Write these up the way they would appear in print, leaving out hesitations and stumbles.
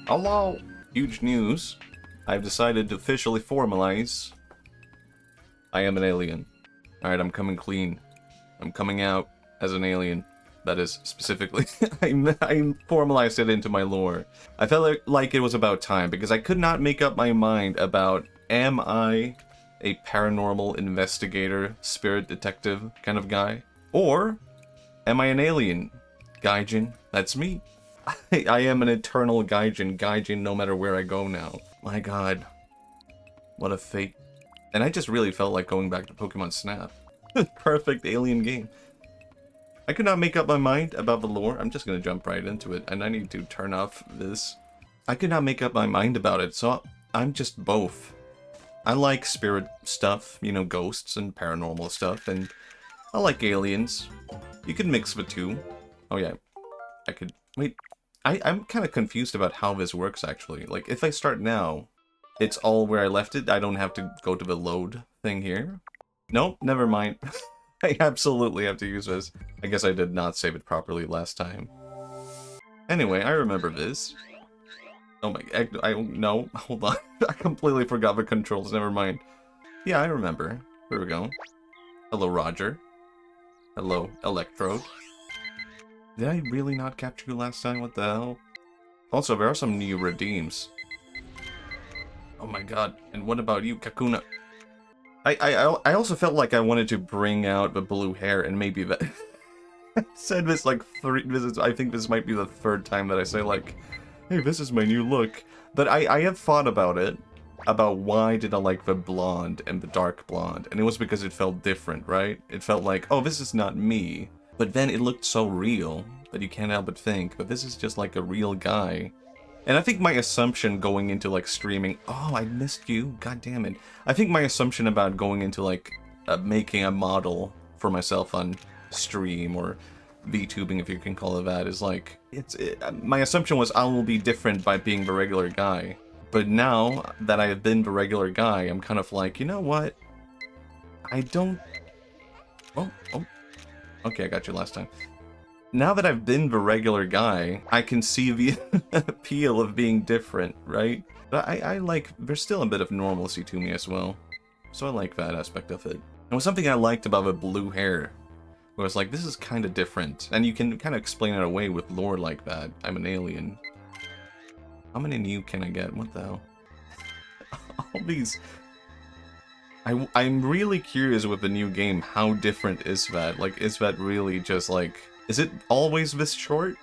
Hello! Huge news. I've decided to officially formalize. I am an alien. Alright, I'm coming clean. I'm coming out as an alien. That is, specifically, I formalized it into my lore. I felt like it was about time, because I could not make up my mind about, am I a paranormal investigator, spirit detective kind of guy? Or, am I an alien? Gaijin, that's me. I am an eternal Gaijin no matter where I go now. My god. What a fate. And I just really felt like going back to Pokémon Snap. Perfect alien game. I could not make up my mind about the lore. I'm just gonna jump right into it, and I need to turn off this. I could not make up my mind about it, so I'm just both. I like spirit stuff, you know, ghosts and paranormal stuff, and I like aliens. You could mix the two. Oh yeah, I could... Wait, I'm kind of confused about how this works, actually. Like, if I start now, it's all where I left it. I don't have to go to the load thing here. Nope, never mind. I absolutely have to use this. I guess I did not save it properly last time. Anyway, I remember this. Oh my... no, hold on. I completely forgot the controls, never mind. Yeah, I remember. Here we go. Hello, Roger. Hello, Electrode. Did I really not capture you last time? What the hell? Also, there are some new redeems. Oh my god. And what about you, Kakuna? I also felt like I wanted to bring out the blue hair, and maybe that... I said this like I think this might be the third time that I say like, hey, this is my new look. But I have thought about it, about why did I like the blonde and the dark blonde, and it was because it felt different, right? It felt like, oh, this is not me. But then it looked so real that you can't help but think, but this is just like a real guy. And I think my assumption going into like streaming, oh, I missed you, god damn it. I think my assumption about going into like making a model for myself on stream or VTubing, if you can call it that, is like, my assumption was I will be different by being the regular guy. But now that I have been the regular guy, I'm kind of like, you know what? I don't... Oh. Okay, I got you last time. Now that I've been the regular guy, I can see the appeal of being different, right? But I like, there's still a bit of normalcy to me as well. So I like that aspect of it. And was something I liked about the blue hair, where it's like, this is kind of different. And you can kind of explain it away with lore like that. I'm an alien. How many new can I get? What the hell? All these... I'm really curious with the new game, how different is that? Like, is that really just like... Is it always this short?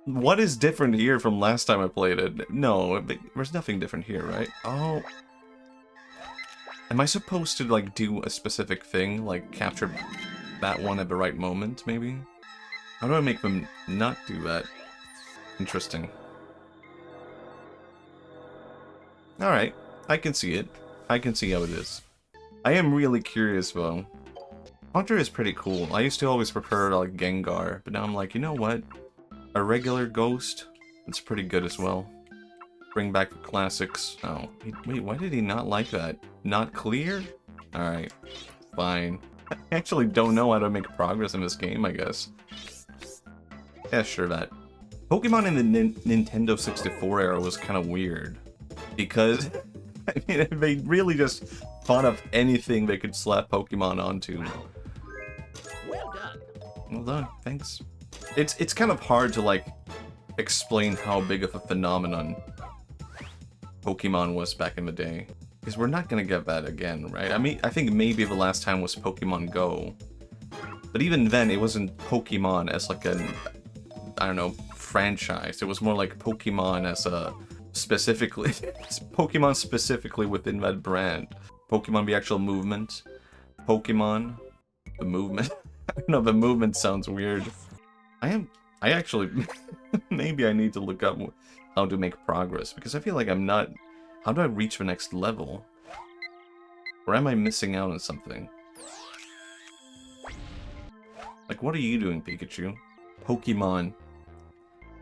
What is different here from last time I played it? No, there's nothing different here, right? Oh. Am I supposed to, like, do a specific thing? Like, capture that one at the right moment, maybe? How do I make them not do that? Interesting. Alright, I can see it. I can see how it is. I am really curious, though. Haunter is pretty cool. I used to always prefer, like, Gengar, but now I'm like, you know what? A regular ghost? It's pretty good as well. Bring back the classics. Oh, wait, why did he not like that? Not clear? Alright, fine. I actually don't know how to make progress in this game, I guess. Yeah, sure that. Pokemon in the Nintendo 64 era was kind of weird. Because... I mean, they really just thought of anything they could slap Pokemon onto. Well done. Well done, thanks. It's kind of hard to, like, explain how big of a phenomenon Pokemon was back in the day. Because we're not gonna get that again, right? I mean, I think maybe the last time was Pokemon Go. But even then, it wasn't Pokemon as, like, an, I don't know, franchise. It was more like Pokemon as a... Specifically, it's Pokemon specifically within that brand. Pokemon the actual movement. Pokemon the movement. I don't know, the movement sounds weird. I actually, maybe I need to look up how to make progress, because I feel like I'm not, how do I reach the next level? Or am I missing out on something? Like, what are you doing, Pikachu? Pokemon.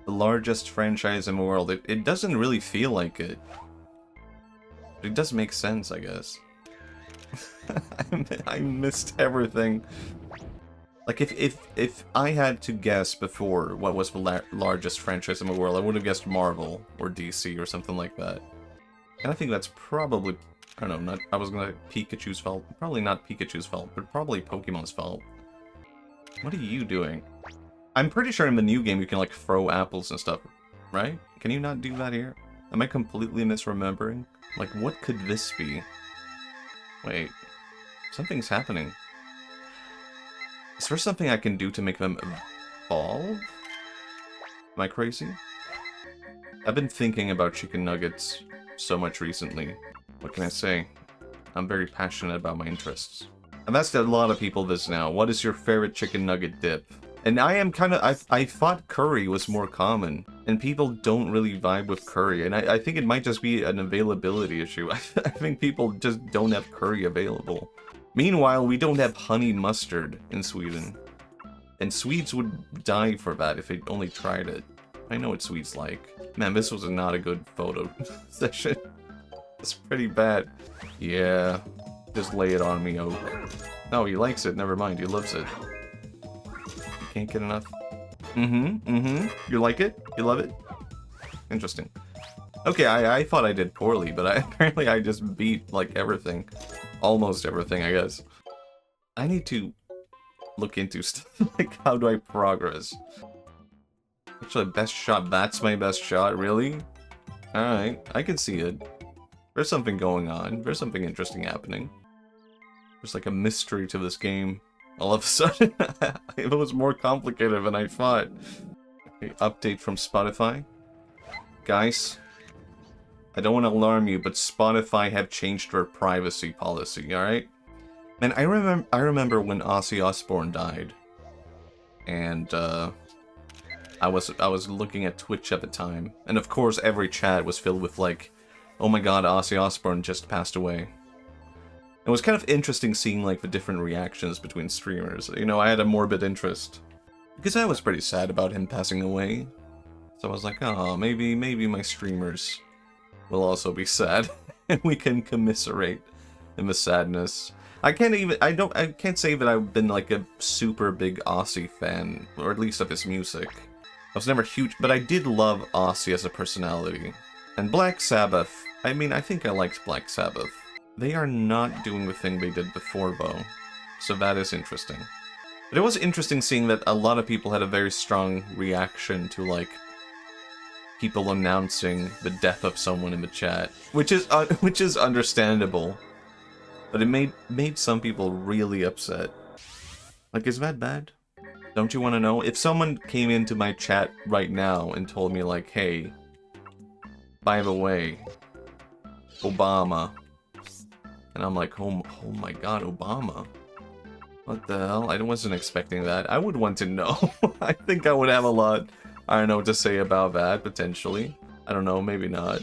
The largest franchise in the world. It doesn't really feel like it. But it does make sense, I guess. I missed everything. Like, if I had to guess before what was the largest franchise in the world, I would have guessed Marvel or DC or something like that. And I think that's probably, I don't know, not, I was gonna Pikachu's fault. Probably not Pikachu's fault, but probably Pokemon's fault. What are you doing? I'm pretty sure in the new game you can, like, throw apples and stuff, right? Can you not do that here? Am I completely misremembering? Like, what could this be? Wait. Something's happening. Is there something I can do to make them evolve? Am I crazy? I've been thinking about chicken nuggets so much recently. What can I say? I'm very passionate about my interests. I've asked a lot of people this now. What is your favorite chicken nugget dip? And I am kind of... I thought curry was more common. And people don't really vibe with curry. And I think it might just be an availability issue. I think people just don't have curry available. Meanwhile, we don't have honey mustard in Sweden. And Swedes would die for that if they only tried it. I know what Swedes like. Man, this was not a good photo session. It's pretty bad. Yeah. Just lay it on me, Oak. No, he likes it. Never mind. He loves it. You can't get enough. You like it? You love it? Interesting. Okay, I thought I did poorly, but apparently I just beat, like, everything. Almost everything, I guess. I need to look into stuff. Like, how do I progress? Actually, best shot. That's my best shot, really? Alright, I can see it. There's something going on. There's something interesting happening. There's like a mystery to this game. All of a sudden, it was more complicated than I thought. Okay, update from Spotify. Guys, I don't want to alarm you, but Spotify have changed their privacy policy, alright? Man, I remember when Ozzy Osbourne died. And, I was looking at Twitch at the time. And of course, every chat was filled with like, oh my god, Ozzy Osbourne just passed away. It was kind of interesting seeing like the different reactions between streamers. You know, I had a morbid interest. Because I was pretty sad about him passing away. So I was like, oh, maybe my streamers will also be sad. And we can commiserate in the sadness. I can't say that I've been like a super big Ozzy fan, or at least of his music. I was never huge, but I did love Ozzy as a personality. And Black Sabbath, I mean, I think I liked Black Sabbath. They are not doing the thing they did before, though. So that is interesting. But it was interesting seeing that a lot of people had a very strong reaction to, like, people announcing the death of someone in the chat. Which is understandable. But it made some people really upset. Like, is that bad? Don't you want to know? If someone came into my chat right now and told me, like, hey, by the way, Obama. And I'm like, oh my god, Obama. What the hell? I wasn't expecting that. I would want to know. I think I would have a lot, I don't know, to say about that, potentially. I don't know, maybe not.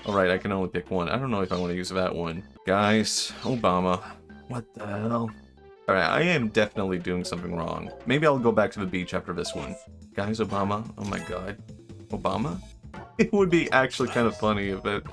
Alright, I can only pick one. I don't know if I want to use that one. Guys, Obama. What the hell? Alright, I am definitely doing something wrong. Maybe I'll go back to the beach after this one. Guys, Obama. Oh my god. Obama? It would be actually kind of funny if it...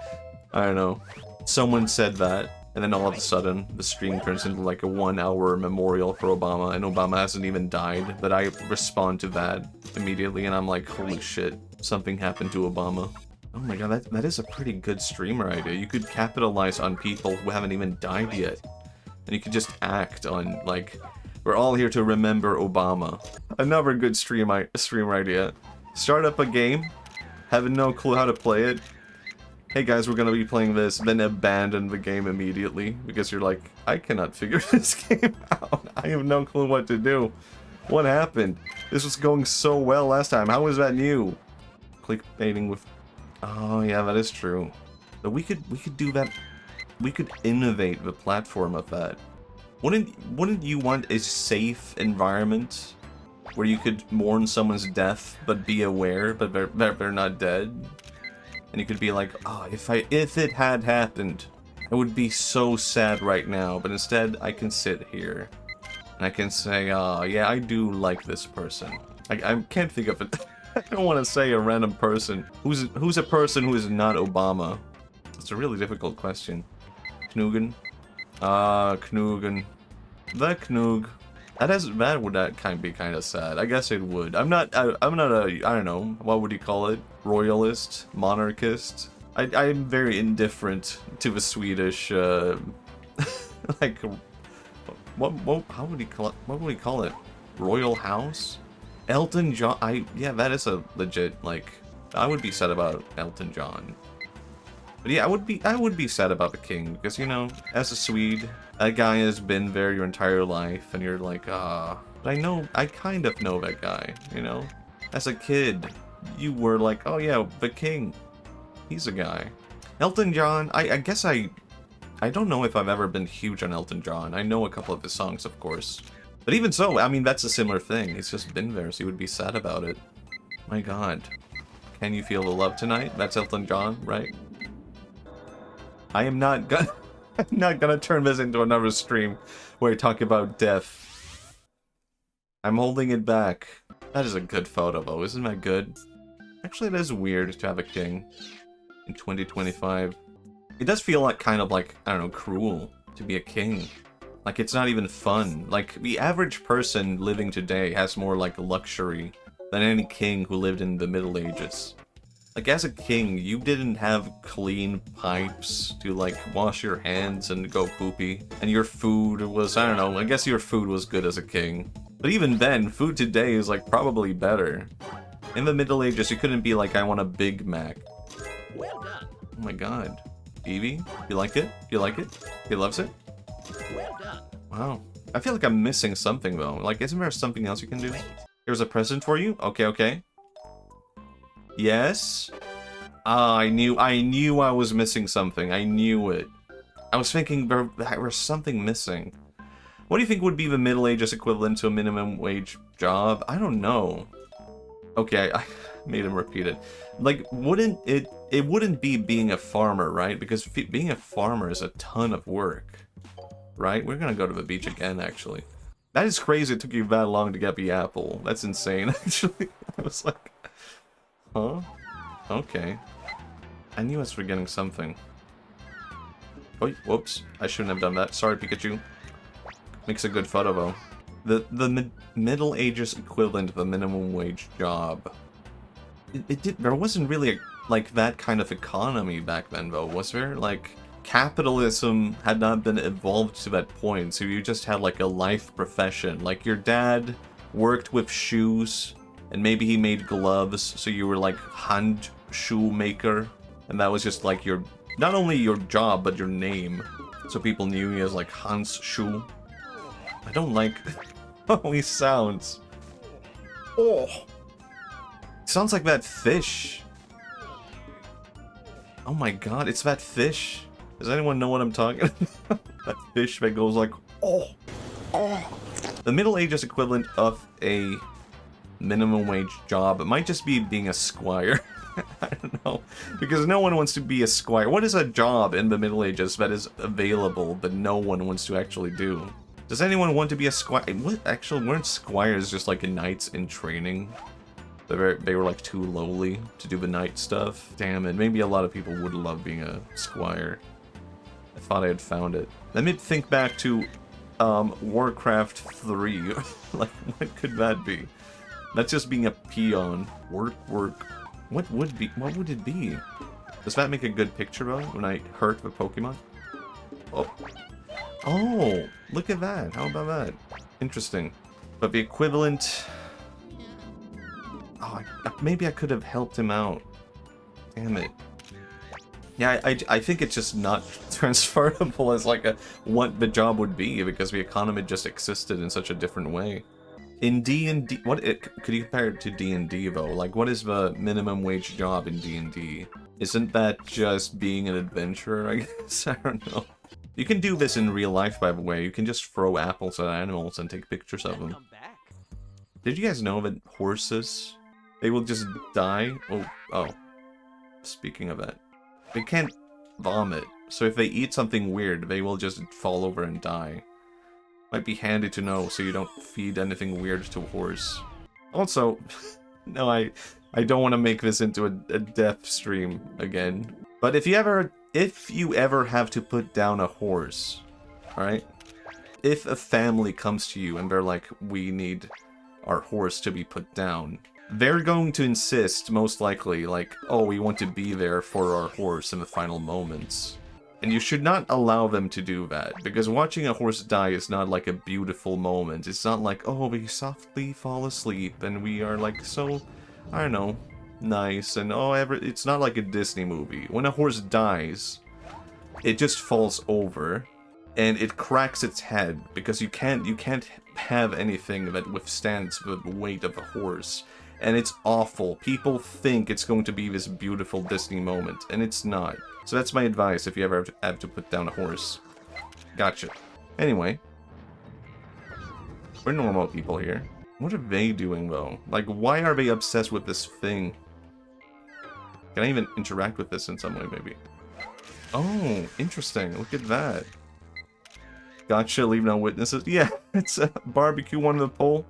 I don't know. Someone said that, and then all of a sudden, the stream turns into like a 1-hour memorial for Obama, and Obama hasn't even died, but I respond to that immediately, and I'm like, holy shit, something happened to Obama. Oh my god, that is a pretty good streamer idea. You could capitalize on people who haven't even died yet. And you could just act on, like, we're all here to remember Obama. Another good streamer idea. Start up a game, having no clue how to play it. Hey guys, we're gonna be playing this, then abandon the game immediately. Because you're like, I cannot figure this game out. I have no clue what to do. What happened? This was going so well last time. How was that new? Clickbaiting with... Oh yeah, that is true. But we could do that. We could innovate the platform of that. Wouldn't you want a safe environment where you could mourn someone's death but be aware but they're not dead? And you could be like, oh, if it had happened, I would be so sad right now. But instead, I can sit here and I can say, oh yeah, I do like this person. I can't think of it. I don't want to say a random person. Who's a person who is not Obama? It's a really difficult question. Knugen? Knugen. The Knug. That would be kind of sad. I guess it would. I'm not a, I don't know, what would you call it? Royalist? Monarchist? I'm very indifferent to the Swedish, like, how would he call it? What would he call it? Royal House? Elton John, yeah, that is a legit, like, I would be sad about Elton John. But yeah, I would be sad about the king, because, you know, as a Swede, that guy has been there your entire life, and you're like, ah. But I kind of know that guy, you know? As a kid, you were like, oh yeah, the king. He's a guy. Elton John, I guess I don't know if I've ever been huge on Elton John. I know a couple of his songs, of course. But even so, I mean, that's a similar thing. He's just been there, so you would be sad about it. My god. Can you feel the love tonight? That's Elton John, right? I am not gonna... I'm not gonna turn this into another stream where I talk about death. I'm holding it back. That is a good photo, though. Isn't that good? Actually, it is weird to have a king in 2025. It does feel like kind of like, I don't know, cruel to be a king. Like, it's not even fun. Like, the average person living today has more, like, luxury than any king who lived in the Middle Ages. Like, as a king, you didn't have clean pipes to, like, wash your hands and go poopy. And your food was, I don't know, I guess your food was good as a king. But even then, food today is, like, probably better. In the Middle Ages, you couldn't be like, I want a Big Mac. Well done. Oh my god. Evie, you like it? You like it? He loves it? Well done. Wow. I feel like I'm missing something, though. Like, isn't there something else you can do? Here's a present for you? Okay, okay. Yes? Ah, I knew I was missing something. I knew it. I was thinking there was something missing. What do you think would be the Middle Ages equivalent to a minimum wage job? I don't know. Okay, I made him repeat it. Like, wouldn't it wouldn't be being a farmer, right? Because being a farmer is a ton of work, right? We're gonna go to the beach again, actually. That is crazy it took you that long to get the apple. That's insane, actually. I was like, huh? Okay. I knew I was forgetting something. Oh, whoops. I shouldn't have done that. Sorry, Pikachu. Makes a good photo, though. The Middle Ages equivalent of a minimum wage job. There wasn't really like that kind of economy back then, though, was there? Like, capitalism had not been evolved to that point, so you just had like a life profession. Like, your dad worked with shoes, and maybe he made gloves, so you were like hand shoemaker, and that was just like your, not only your job, but your name. So people knew you as like Hans Schuh. I don't like how he sounds. Oh! Sounds like that fish. Oh my god, it's that fish. Does anyone know what I'm talking about? That fish that goes like, oh, oh. The Middle Ages equivalent of a minimum wage job, it might just be being a squire. I don't know. Because no one wants to be a squire. What is a job in the Middle Ages that is available but no one wants to actually do? Does anyone want to be a squire? What, actually, weren't squires just like knights in training? They were like too lowly to do the knight stuff. Damn it, maybe a lot of people would love being a squire. I thought I had found it. Let me think back to Warcraft 3. Like, what could that be? That's just being a peon. Work. What would it be? Does that make a good picture though when I hurt the Pokemon? Oh. Oh, look at that. How about that? Interesting. But the equivalent... Oh, maybe I could have helped him out. Damn it. Yeah, I think it's just not transferable as like what the job would be, because the economy just existed in such a different way. In D&D, could you compare it to D&D though? Like, what is the minimum wage job in D&D? Isn't that just being an adventurer, I guess? I don't know. You can do this in real life, by the way. You can just throw apples at animals and take pictures of them. Did you guys know that horses, they will just die? Oh. Speaking of that. They can't vomit, so if they eat something weird, they will just fall over and die. Might be handy to know, so you don't feed anything weird to a horse. Also, no, I don't want to make this into a death stream again. But if you ever have to put down a horse, alright? if a family comes to you and they're like, we need our horse to be put down, they're going to insist, most likely, like, oh, we want to be there for our horse in the final moments. And you should not allow them to do that, because watching a horse die is not like a beautiful moment. It's not like, oh, we softly fall asleep and we are like so, I don't know, nice and oh, it's not like a Disney movie. When a horse dies, it just falls over and it cracks its head, because you can't have anything that withstands the weight of a horse. And it's awful. People think it's going to be this beautiful Disney moment, and it's not. So that's my advice if you ever have to put down a horse. Gotcha. Anyway. We're normal people here. What are they doing, though? Like, why are they obsessed with this thing? Can I even interact with this in some way, maybe? Oh, interesting. Look at that. Gotcha, leave no witnesses. Yeah, it's a barbecue one in the poll.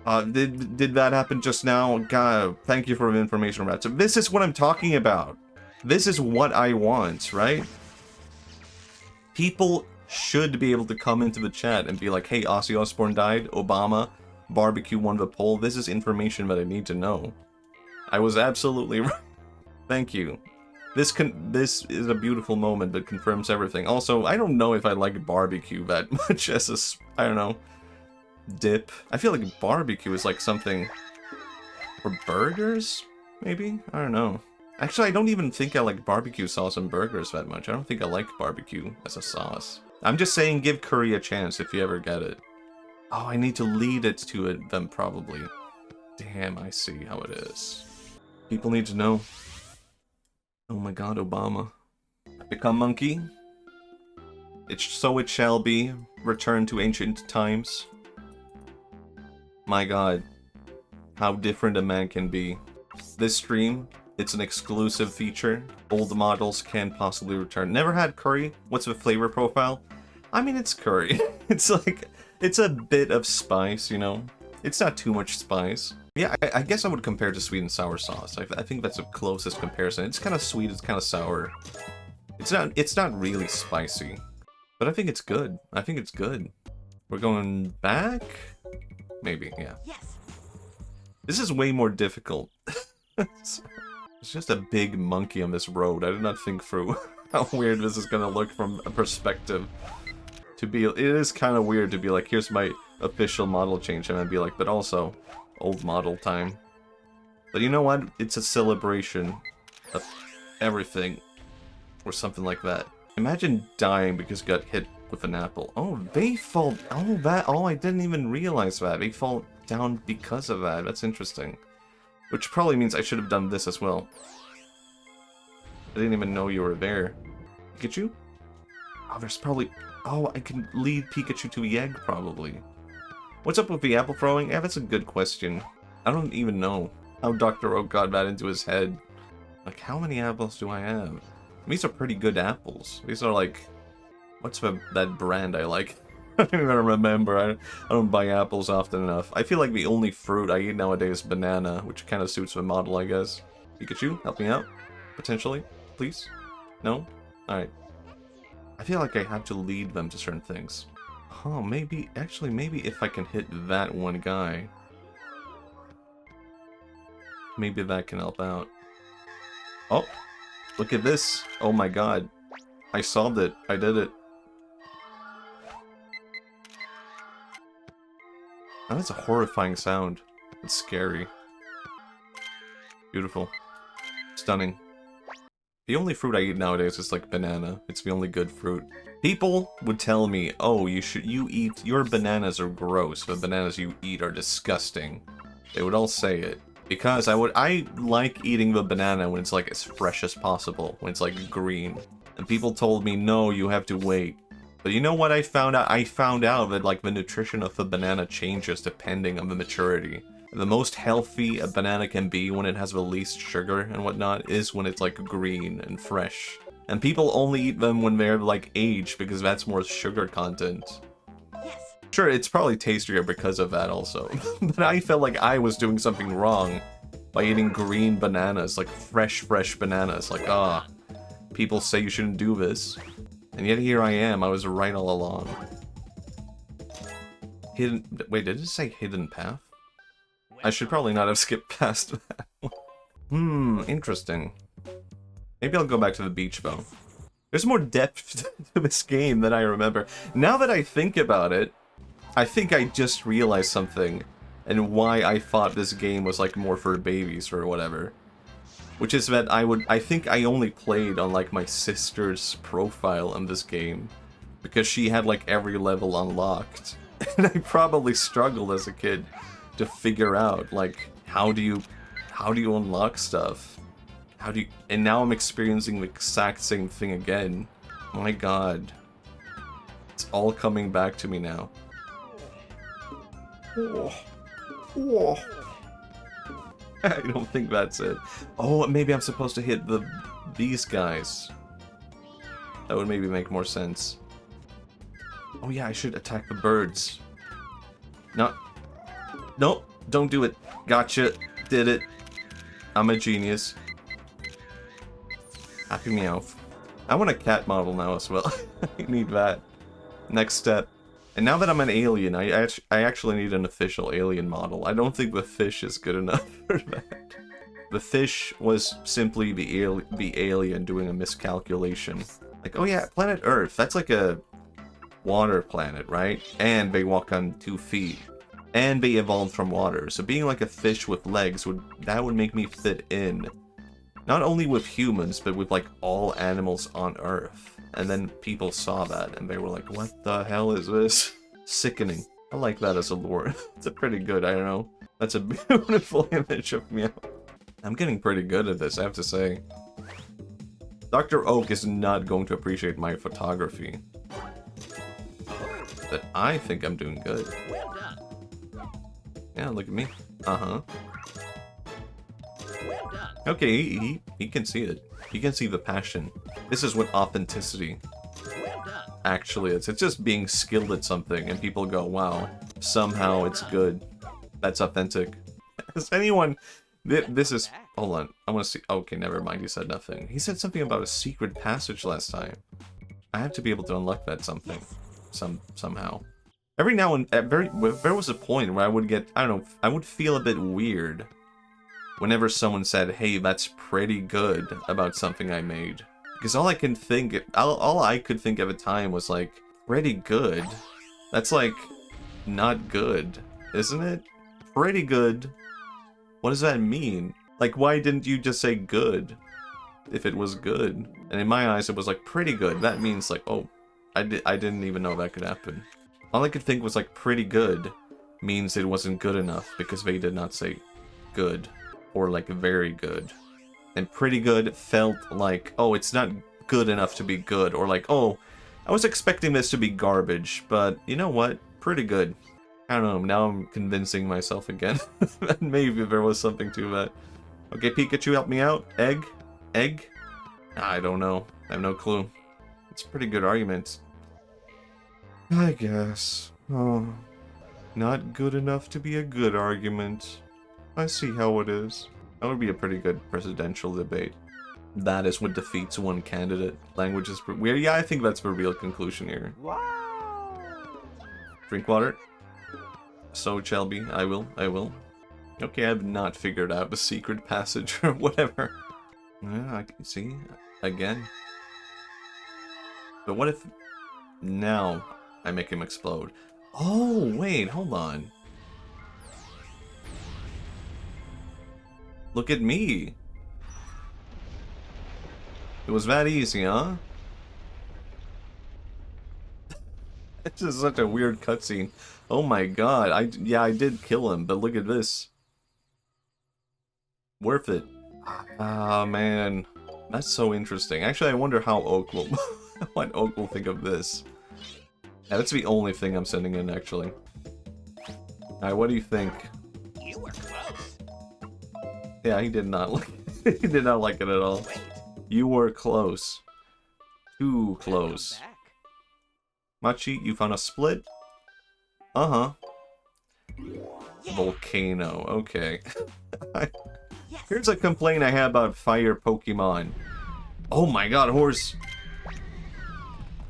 Did that happen just now? God, thank you for the information, Rat. So this is what I'm talking about. This is what I want, right? People should be able to come into the chat and be like, hey, Ozzy Osbourne died, Obama, barbecue won the poll. This is information that I need to know. I was absolutely right. Thank you. This is a beautiful moment that confirms everything. Also, I don't know if I like barbecue that much as a, I don't know, dip. I feel like barbecue is like something for burgers, maybe? I don't know. Actually, I don't even think I like barbecue sauce on burgers that much. I don't think I like barbecue as a sauce. I'm just saying give curry a chance if you ever get it. Oh, I need to lead it to them probably. Damn, I see how it is. People need to know. Oh my god, Obama. Become monkey. So it shall be. Return to ancient times. My god. How different a man can be. This stream, it's an exclusive feature. Old models can possibly return. Never had curry. What's the flavor profile? I mean, it's curry. It's like, it's a bit of spice, you know? It's not too much spice. Yeah, I guess I would compare it to sweet and sour sauce. I think that's the closest comparison. It's kind of sweet, it's kind of sour. It's not really spicy. But I think it's good. I think it's good. We're going back? Maybe, yeah. Yes. This is way more difficult. It's just a big monkey on this road. I did not think through how weird this is gonna look from a perspective. It is kind of weird to be like, here's my official model change, and I'd be like, but also old model time. But you know what? It's a celebration of everything, or something like that. Imagine dying because you got hit with an apple. Oh, they fall. Oh, I didn't even realize that. They fall down because of that. That's interesting. Which probably means I should have done this as well. I didn't even know you were there. Pikachu? Oh, there's probably... Oh, I can lead Pikachu to the egg, probably. What's up with the apple throwing? Yeah, that's a good question. I don't even know how Dr. Oak got that into his head. Like, how many apples do I have? These are pretty good apples. These are like... What's that brand I like? I don't even remember. I don't buy apples often enough. I feel like the only fruit I eat nowadays is banana, which kind of suits the model, I guess. Pikachu, help me out. Potentially. Please? No? Alright. I feel like I have to lead them to certain things. Oh, maybe... Actually, maybe if I can hit that one guy... Maybe that can help out. Oh! Look at this! Oh my god. I solved it. I did it. Oh, that's a horrifying sound. It's scary. Beautiful. Stunning. The only fruit I eat nowadays is like banana. It's the only good fruit. People would tell me, oh, your bananas are gross. The bananas you eat are disgusting. They would all say it. Because I like eating the banana when it's like as fresh as possible. When it's like green. And people told me, no, you have to wait. But you know what I found out? I found out that like the nutrition of the banana changes depending on the maturity. The most healthy a banana can be when it has the least sugar and whatnot is when it's like green and fresh. And people only eat them when they're like aged because that's more sugar content. Yes. Sure, it's probably tastier because of that also. But I felt like I was doing something wrong by eating green bananas, like fresh bananas. Like, people say you shouldn't do this. And yet here I am, I was right all along. Hidden... Wait, did it say hidden path? I should probably not have skipped past that one. Interesting. Maybe I'll go back to the beach, though. There's more depth to this game than I remember. Now that I think about it, I think I just realized something, and why I thought this game was, like, more for babies or whatever. Which is that I think I only played on, like, my sister's profile in this game. Because she had, like, every level unlocked. And I probably struggled as a kid to figure out, like, how do you unlock stuff? And now I'm experiencing the exact same thing again. My god. It's all coming back to me now. Oh. Oh. I don't think that's it. Oh, maybe I'm supposed to hit these guys. That would maybe make more sense. Oh yeah, I should attack the birds. No. Nope, don't do it. Gotcha. Did it. I'm a genius. Happy Meowth. I want a cat model now as well. I need that. Next step. And now that I'm an alien, I actually need an official alien model. I don't think the fish is good enough for that. The fish was simply the alien doing a miscalculation. Like, oh yeah, planet Earth, that's like a water planet, right? And they walk on 2 feet. And they evolved from water. So being like a fish with legs, would make me fit in. Not only with humans, but with like all animals on Earth. And then people saw that and they were like, what the hell is this? Sickening. I like that as a lore. It's a pretty good, I don't know. That's a beautiful image of me. I'm getting pretty good at this, I have to say. Dr. Oak is not going to appreciate my photography. But I think I'm doing good. Well done. Yeah, look at me. Uh-huh. Well done. Okay, he can see it. He can see the passion. This is what authenticity Well done. actually is. It's just being skilled at something and people go, wow, somehow it's good. That's authentic. Has anyone... This is... Hold on. I want to see... Okay, never mind. He said nothing. He said something about a secret passage last time. I have to be able to unlock that something. Somehow. Every now and... there was a point where I would get... I don't know. I would feel a bit weird whenever someone said, hey, that's pretty good about something I made. Because all I could think at the time was like, pretty good? That's like, not good, isn't it? Pretty good. What does that mean? Like, why didn't you just say good if it was good? And in my eyes, it was like, pretty good. That means like, oh, I didn't even know that could happen. All I could think was like, pretty good means it wasn't good enough because they did not say good. Or like very good. And pretty good felt like, oh, it's not good enough to be good. Or like, oh, I was expecting this to be garbage, but you know what? Pretty good. I don't know, now I'm convincing myself again. Maybe there was something to that. Okay, Pikachu, help me out. Egg? Egg? I don't know. I have no clue. It's a pretty good argument. I guess. Oh, not good enough to be a good argument. I see how it is. That would be a pretty good presidential debate. That is what defeats one candidate. Language is weird. Yeah, I think that's the real conclusion here. Wow. Drink water. So it shall be. I will. Okay, I've not figured out the secret passage or whatever. Yeah, I can see. Again. But what if now I make him explode? Oh, wait, hold on. Look at me. It was that easy, huh? It's just such a weird cutscene. Oh my god. I did kill him, but look at this. Worth it. Ah, man. That's so interesting. Actually, I wonder how Oak will... what Oak will think of this. Yeah, that's the only thing I'm sending in, actually. Alright, what do you think? You were close. Yeah, he did not like it. He did not like it at all. Wait. You were close. Too close. Back. Machi, you found a split? Uh-huh. Yeah. Volcano, okay. Yes. Here's a complaint I had about fire Pokemon. Oh my god, horse!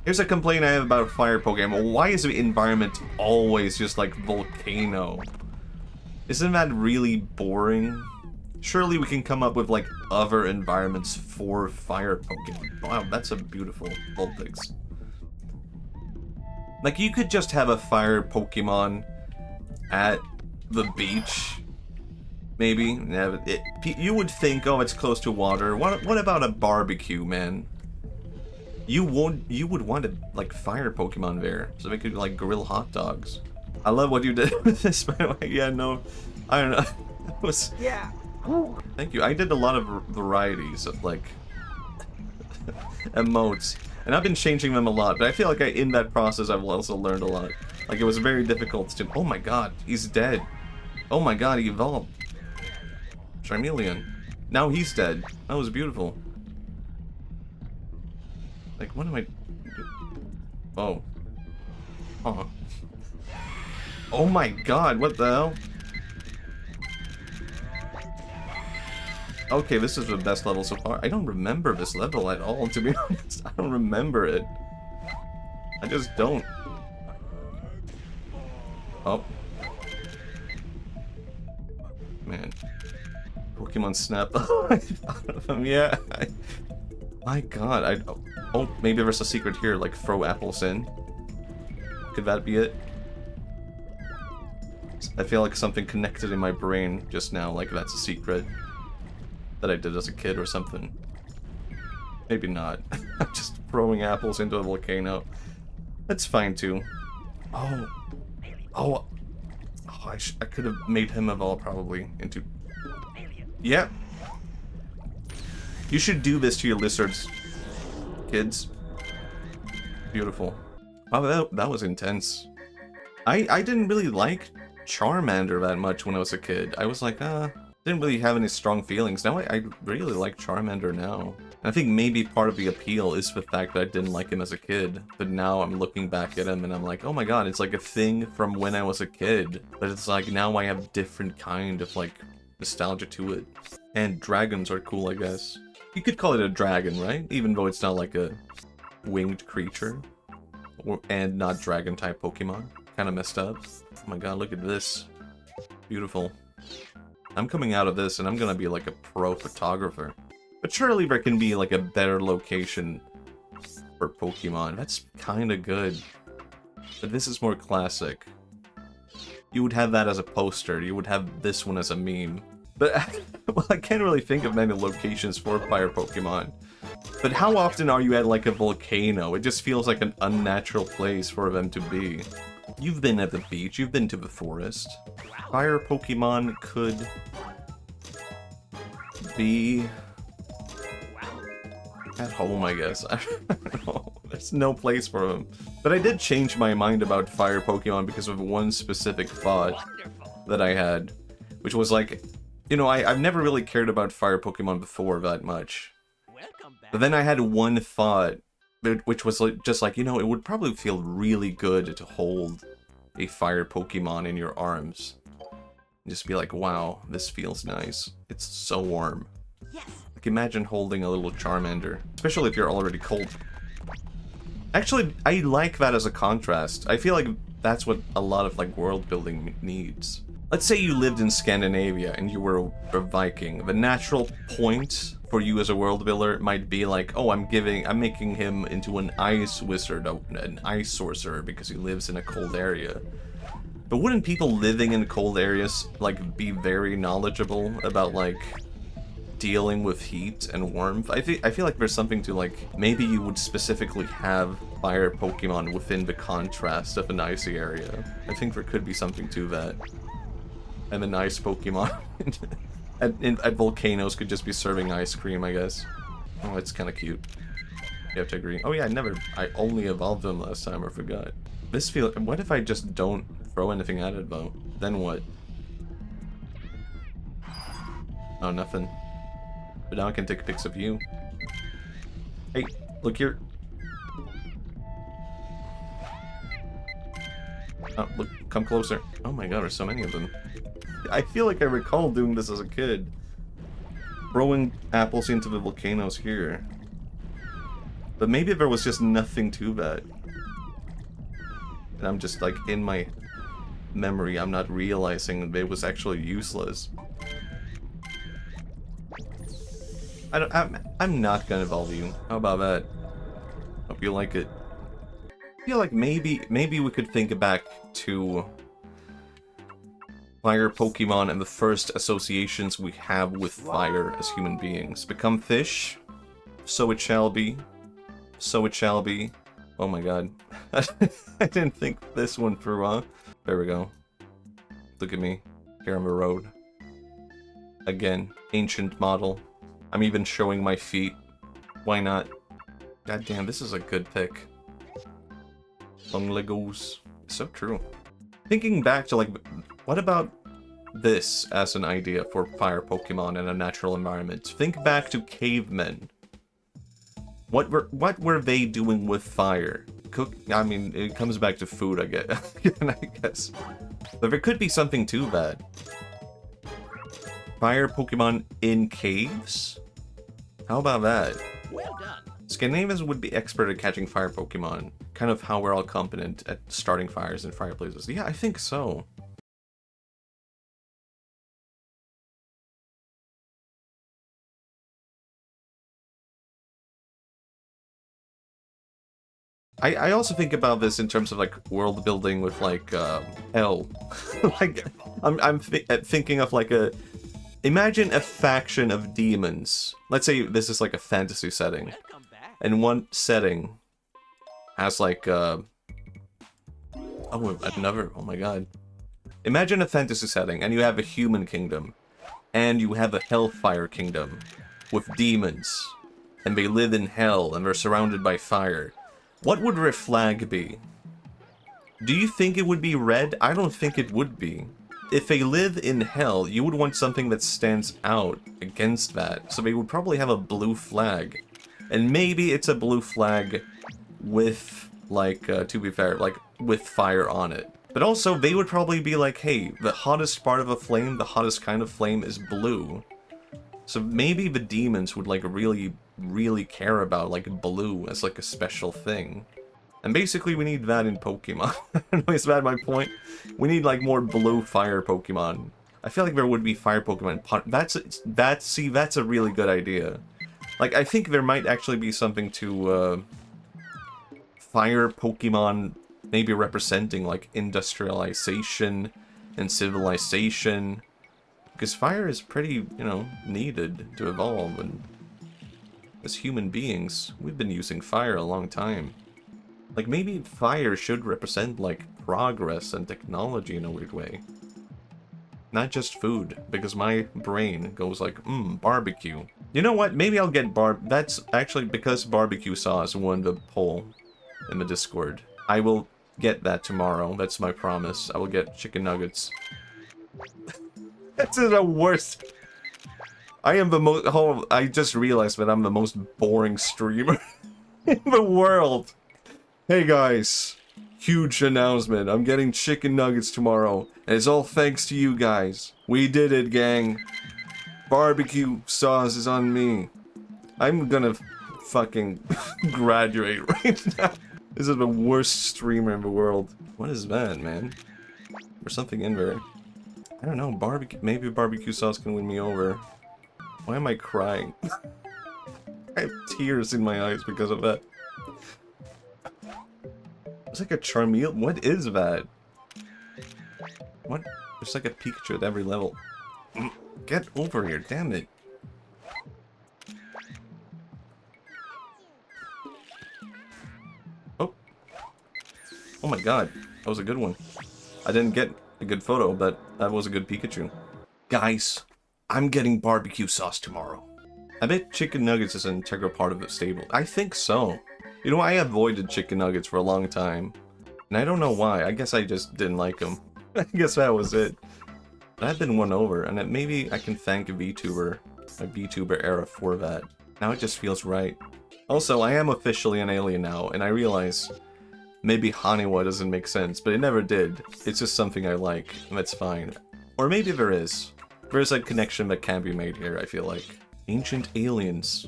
Here's a complaint I have about fire Pokemon. Why is the environment always just like volcano? Isn't that really boring? Surely we can come up with like other environments for fire Pokemon. Wow, that's a beautiful Vulpix. Like you could just have a fire Pokemon at the beach. Maybe. You would think, oh, it's close to water. What about a barbecue, man? You would want a like fire Pokemon there, so they could like grill hot dogs. I love what you did with this, by the way. Yeah, no, I don't know. That was Yeah. Thank you. I did a lot of varieties of like emotes, and I've been changing them a lot. But I feel like in that process, I've also learned a lot. Like it was very difficult to. Oh my God, he's dead. Oh my God, he evolved. Charmeleon. Now he's dead. That was beautiful. Like, what am I... Oh. Huh. Oh my God, what the hell? Okay, this is the best level so far. I don't remember this level at all, to be honest. I don't remember it. I just don't. Oh. Man. Pokémon Snap. Yeah. My God, oh, maybe there's a secret here, like throw apples in. Could that be it? I feel like something connected in my brain just now, like that's a secret that I did as a kid or something. Maybe not. I'm just throwing apples into a volcano. That's fine too. Oh. Oh. Oh, I could have made him evolve probably into... Yeah. You should do this to your lizards, kids. Beautiful. Oh, that was intense. I didn't really like Charmander that much when I was a kid. I was like, didn't really have any strong feelings. Now I really like Charmander now. And I think maybe part of the appeal is the fact that I didn't like him as a kid. But now I'm looking back at him and I'm like, oh my God, it's like a thing from when I was a kid. But it's like now I have different kind of like nostalgia to it. And dragons are cool, I guess. You could call it a dragon, right? Even though it's not like a winged creature. And not dragon-type Pokemon. Kind of messed up. Oh my God, look at this. Beautiful. I'm coming out of this and I'm gonna be like a pro photographer. But surely there can be like a better location for Pokemon. That's kind of good. But this is more classic. You would have that as a poster. You would have this one as a meme. But, well, I can't really think of many locations for fire Pokemon. But how often are you at, like, a volcano? It just feels like an unnatural place for them to be. You've been at the beach, you've been to the forest. Fire Pokemon could be at home, I guess. I don't know. There's no place for them. But I did change my mind about fire Pokemon because of one specific thought that I had. Which was like... You know, I've never really cared about fire Pokemon before that much. But then I had one thought, which was like, just like, you know, it would probably feel really good to hold a fire Pokemon in your arms. And just be like, wow, this feels nice. It's so warm. Yes. Like, imagine holding a little Charmander, especially if you're already cold. Actually, I like that as a contrast. I feel like that's what a lot of, like, world building needs. Let's say you lived in Scandinavia and you were a Viking. The natural point for you as a world builder might be like, oh, I'm making him into an ice wizard, an ice sorcerer because he lives in a cold area. But wouldn't people living in cold areas, like, be very knowledgeable about, like, dealing with heat and warmth? I feel like there's something to, like, maybe you would specifically have fire Pokemon within the contrast of an icy area. I think there could be something to that. And the nice Pokemon at volcanoes could just be serving ice cream, I guess. Oh, it's kind of cute. You have to agree. Oh yeah, I only evolved them last time, I forgot. What if I just don't throw anything at it, though? Then what? Oh, nothing. But now I can take pics of you. Hey, look here. Oh, look, come closer. Oh my God, there's so many of them. I feel like I recall doing this as a kid. Throwing apples into the volcanoes here. But maybe there was just nothing to that. And I'm just like in my memory, I'm not realizing that it was actually useless. I'm not gonna evolve you. How about that? Hope you like it. I feel like maybe we could think back to fire Pokemon and the first associations we have with fire as human beings. Become fish, so it shall be. So it shall be. Oh my god. I didn't think this one through, huh? There we go. Look at me. Here on the road. Again, ancient model. I'm even showing my feet. Why not? God damn, this is a good pick. Long Legos. So true. Thinking back to like, what about this as an idea for fire Pokemon in a natural environment? Think back to cavemen. What were they doing with fire? I mean, it comes back to food, I guess. But there could be something to that. Fire Pokemon in caves? How about that? Well done. Scandinavians would be expert at catching fire Pokemon. Kind of how we're all competent at starting fires in fireplaces. Yeah, I think so. I also think about this in terms of like world building with like hell. Like I'm thinking of like imagine a faction of demons. Let's say this is like a fantasy setting, Welcome back. and one setting has like oh another, oh my god. Imagine a fantasy setting and you have a human kingdom and you have a hellfire kingdom with demons and they live in hell and they're surrounded by fire. What would their flag be? Do you think it would be red? I don't think it would be. If they live in hell, you would want something that stands out against that. So they would probably have a blue flag. And maybe it's a blue flag with, like, to be fair, like, with fire on it. But also, they would probably be like, hey, the hottest part of a flame, the hottest kind of flame is blue. So maybe the demons would, like, really care about, like, blue as, like, a special thing. And basically, we need that in Pokemon. Is that my point? We need, like, more blue fire Pokemon. I feel like there would be fire Pokemon. That's a really good idea. Like, I think there might actually be something to, fire Pokemon maybe representing, like, industrialization and civilization. Because fire is pretty, you know, needed to evolve, and as human beings, we've been using fire a long time. Like, maybe fire should represent, like, progress and technology in a weird way. Not just food, because my brain goes like, barbecue. You know what? Maybe I'll get that's actually because barbecue sauce won the poll in the Discord. I will get that tomorrow. That's my promise. I will get chicken nuggets. This is the worst. I am the most. Oh, I just realized that I'm the most boring streamer in the world. Hey guys, huge announcement. I'm getting chicken nuggets tomorrow, and it's all thanks to you guys. We did it, gang. Barbecue sauce is on me. I'm gonna fucking graduate right now. This is the worst streamer in the world. What is that, man? There's something in there. I don't know, barbecue. Maybe barbecue sauce can win me over. Why am I crying? I have tears in my eyes because of that. It's like a Charmeleon. What is that? What? There's like a Pikachu at every level. Get over here, damn it. Oh. Oh my god. That was a good one. I didn't get a good photo, but that was a good Pikachu. Guys, I'm getting barbecue sauce tomorrow. I bet chicken nuggets is an integral part of the stable. I think so. You know, I avoided chicken nuggets for a long time. And I don't know why. I guess I just didn't like them. I guess that was it. But I've been won over, and maybe I can thank a VTuber, my VTuber era for that. Now it just feels right. Also, I am officially an alien now, and I realize maybe Haniwa doesn't make sense, but it never did. It's just something I like, and that's fine. Or maybe there is. There's a connection that can be made here, I feel like. Ancient aliens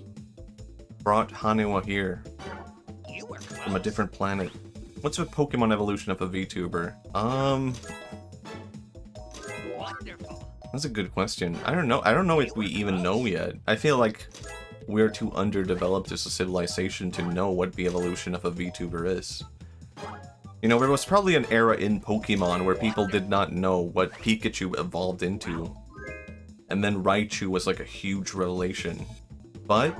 brought Haniwa here. From a different planet. What's a Pokemon evolution of a VTuber? Wonderful. That's a good question. I don't know. I don't know if we even know yet. I feel like we're too underdeveloped as a civilization to know what the evolution of a VTuber is. You know, there was probably an era in Pokemon where people did not know what Pikachu evolved into. And then Raichu was like a huge revelation. But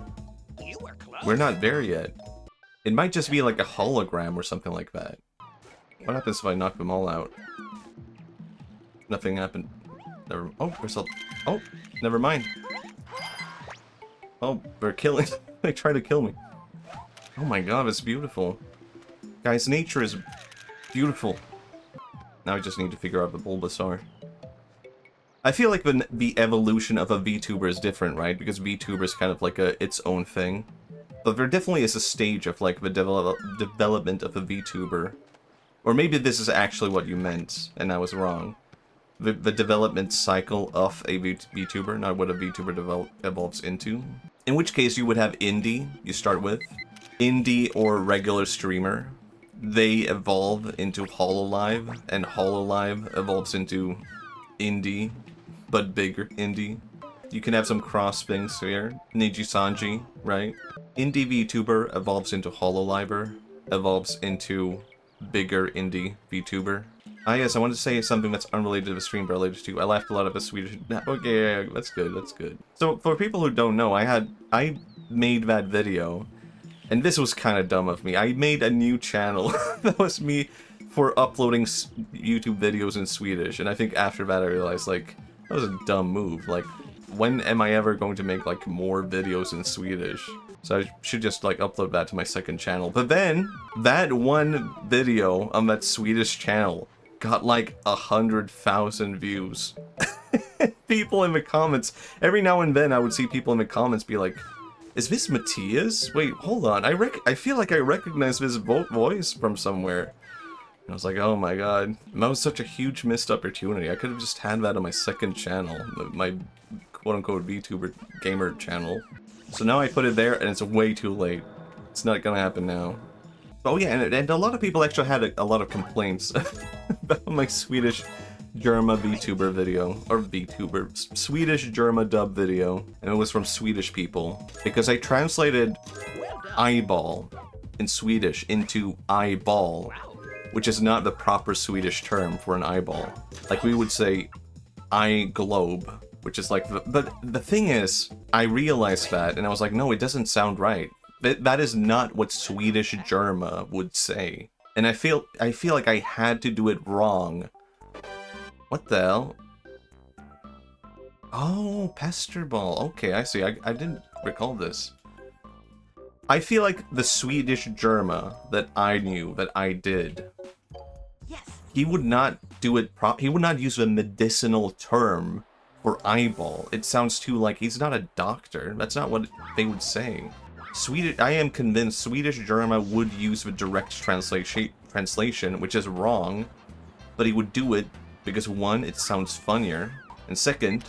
You were close. we're not there yet. It might just be like a hologram or something like that. What happens if I knock them all out? Nothing happened. Never. Oh, there's a. Oh, never mind. Oh, they're killing. They try to kill me. Oh my god, it's beautiful. Guys, nature is beautiful. Now I just need to figure out the Bulbasaur. I feel like the evolution of a VTuber is different, right? Because VTuber is kind of like its own thing. But there definitely is a stage of like the development of a VTuber. Or maybe this is actually what you meant, and I was wrong. The development cycle of a VTuber, not what a VTuber evolves into. In which case you would have indie, you start with. Indie or regular streamer. They evolve into Hololive, and Hololive evolves into indie, but bigger indie. You can have some cross things here. Niji-sanji, right? Indie VTuber evolves into Hololiver, evolves into bigger indie VTuber. Ah yes, I wanted to say something that's unrelated to the stream, but related to. I laughed a lot at the Swedish. Okay, yeah, that's good, that's good. So for people who don't know, I made that video, and this was kind of dumb of me. I made a new channel that was me for uploading YouTube videos in Swedish, and I think after that I realized like that was a dumb move. Like, when am I ever going to make like more videos in Swedish? So I should just like upload that to my second channel. But then that one video on that Swedish channel got like 100,000 views. People in the comments, every now and then I would see people in the comments be like, is this Matthias? Wait, hold on. I feel like I recognize this voice from somewhere. And I was like, oh my god. That was such a huge missed opportunity. I could have just had that on my second channel. My quote-unquote VTuber gamer channel. So now I put it there and it's way too late. It's not gonna happen now. Oh yeah, and a lot of people actually had a lot of complaints about my Swedish Germa VTuber video, or VTuber, Swedish Germa dub video, and it was from Swedish people, because I translated eyeball in Swedish into eyeball, which is not the proper Swedish term for an eyeball. Like we would say eye globe, which is like but the thing is, I realized that and I was like, no, it doesn't sound right. That is not what Swedish Germa would say. And I feel like I had to do it wrong. What the hell? Oh, Pester Ball. Okay, I see. I didn't recall this. I feel like the Swedish Germa that I knew, that I did, Yes. he would not do it he would not use a medicinal term for eyeball. It sounds too like he's not a doctor. That's not what they would say. I am convinced Swedish Germa would use the direct translation, which is wrong, but he would do it because one, it sounds funnier, and second,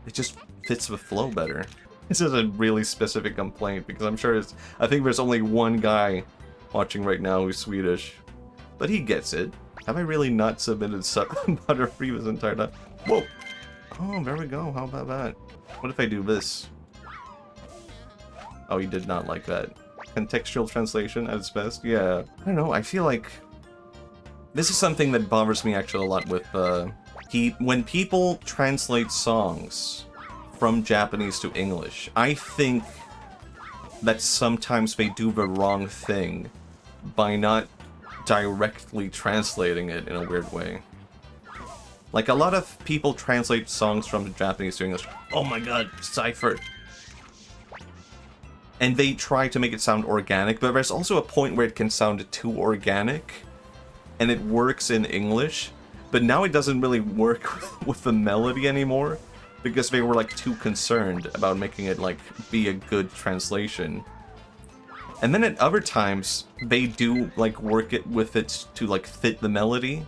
it just fits the flow better. This is a really specific complaint because I think there's only one guy watching right now who's Swedish, but he gets it. Have I really not submitted Butterfree this entire time? Whoa! Oh, there we go. How about that? What if I do this? Oh, he did not like that. Contextual translation at its best? Yeah. I don't know, I feel like this is something that bothers me actually a lot with, when people translate songs from Japanese to English, I think that sometimes they do the wrong thing by not directly translating it in a weird way. Like, a lot of people translate songs from Japanese to English. Oh my god, Cypher! And they try to make it sound organic, but there's also a point where it can sound too organic, and it works in English, but now it doesn't really work with the melody anymore, because they were like too concerned about making it like be a good translation. And then at other times, they do like work it with it to like fit the melody,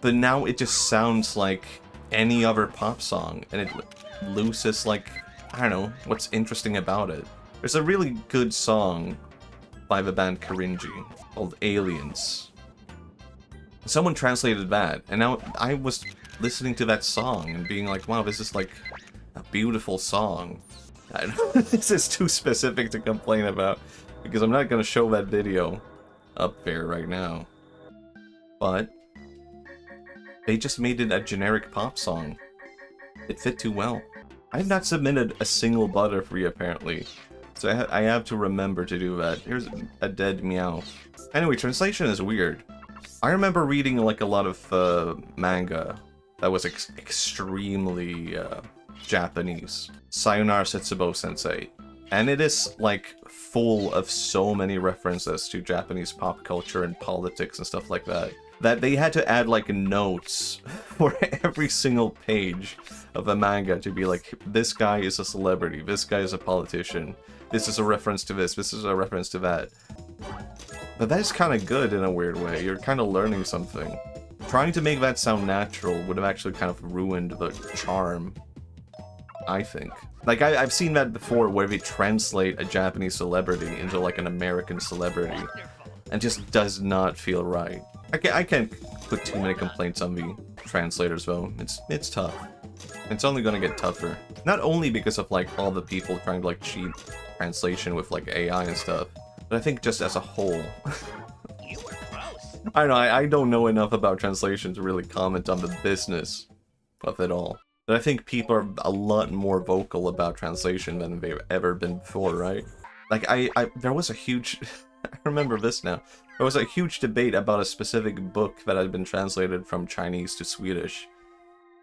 but now it just sounds like any other pop song, and it loses like, I don't know, what's interesting about it. There's a really good song by the band Karinji called Aliens. Someone translated that, and now I was listening to that song and being like, wow, this is like a beautiful song. This is too specific to complain about, because I'm not going to show that video up there right now. But they just made it a generic pop song. It fit too well. I have not submitted a single Butterfree apparently, so I have to remember to do that. Here's a dead meow. Anyway, translation is weird. I remember reading like a lot of manga that was extremely Japanese. Sayonara Setsubo Sensei. And it is like full of so many references to Japanese pop culture and politics and stuff like that, that they had to add like notes for every single page of a manga to be like, this guy is a celebrity, this guy is a politician, this is a reference to this is a reference to that. But that's kind of good in a weird way. You're kind of learning something. Trying to make that sound natural would have actually kind of ruined the charm, I think. Like, I've seen that before where they translate a Japanese celebrity into like an American celebrity, and just does not feel right. I can't put too many complaints on the translators though. It's tough. It's only gonna get tougher. Not only because of like all the people trying to like cheat translation with like AI and stuff, but I think just as a whole. You were close. I don't know, I don't know enough about translation to really comment on the business of it all. But I think people are a lot more vocal about translation than they've ever been before, right? Like, there was a huge... I remember this now. There was a huge debate about a specific book that had been translated from Chinese to Swedish.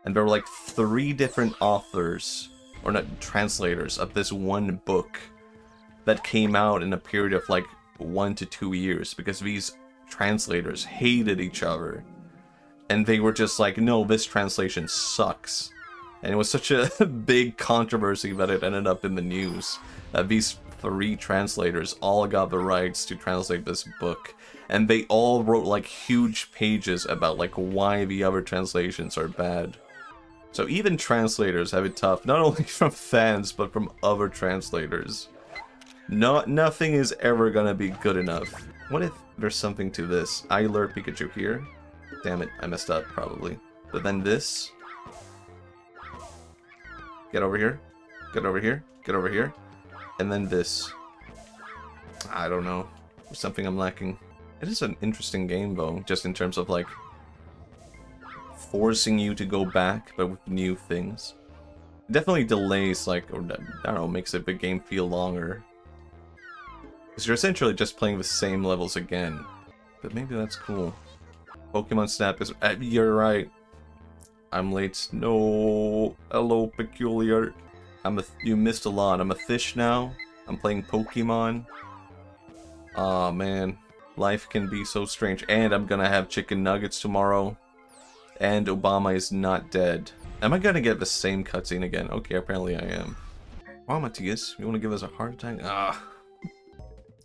And there were like 3 different authors, or not, translators of this one book that came out in a period of like 1 to 2 years, because these translators hated each other. And they were just like, no, this translation sucks. And it was such a big controversy that it ended up in the news. These 3 translators all got the rights to translate this book. And they all wrote like huge pages about like why the other translations are bad. So even translators have it tough, not only from fans, but from other translators. Nothing is ever gonna be good enough. What if there's something to this? I lure Pikachu here. Damn it, I messed up probably. But then this... Get over here. Get over here. Get over here. And then this. I don't know. There's something I'm lacking. It is an interesting game though, just in terms of like forcing you to go back, but with new things. It definitely delays like, or I don't know, makes the game feel longer. Because you're essentially just playing the same levels again. But maybe that's cool. Pokémon Snap is... you're right. I'm late. No. Hello, Peculiar. You missed a lot. I'm a fish now. I'm playing Pokemon. Aw, man. Life can be so strange. And I'm gonna have chicken nuggets tomorrow. And Obama is not dead. Am I gonna get the same cutscene again? Okay, apparently I am. Wow, Matthias, you wanna give us a heart attack? Ah.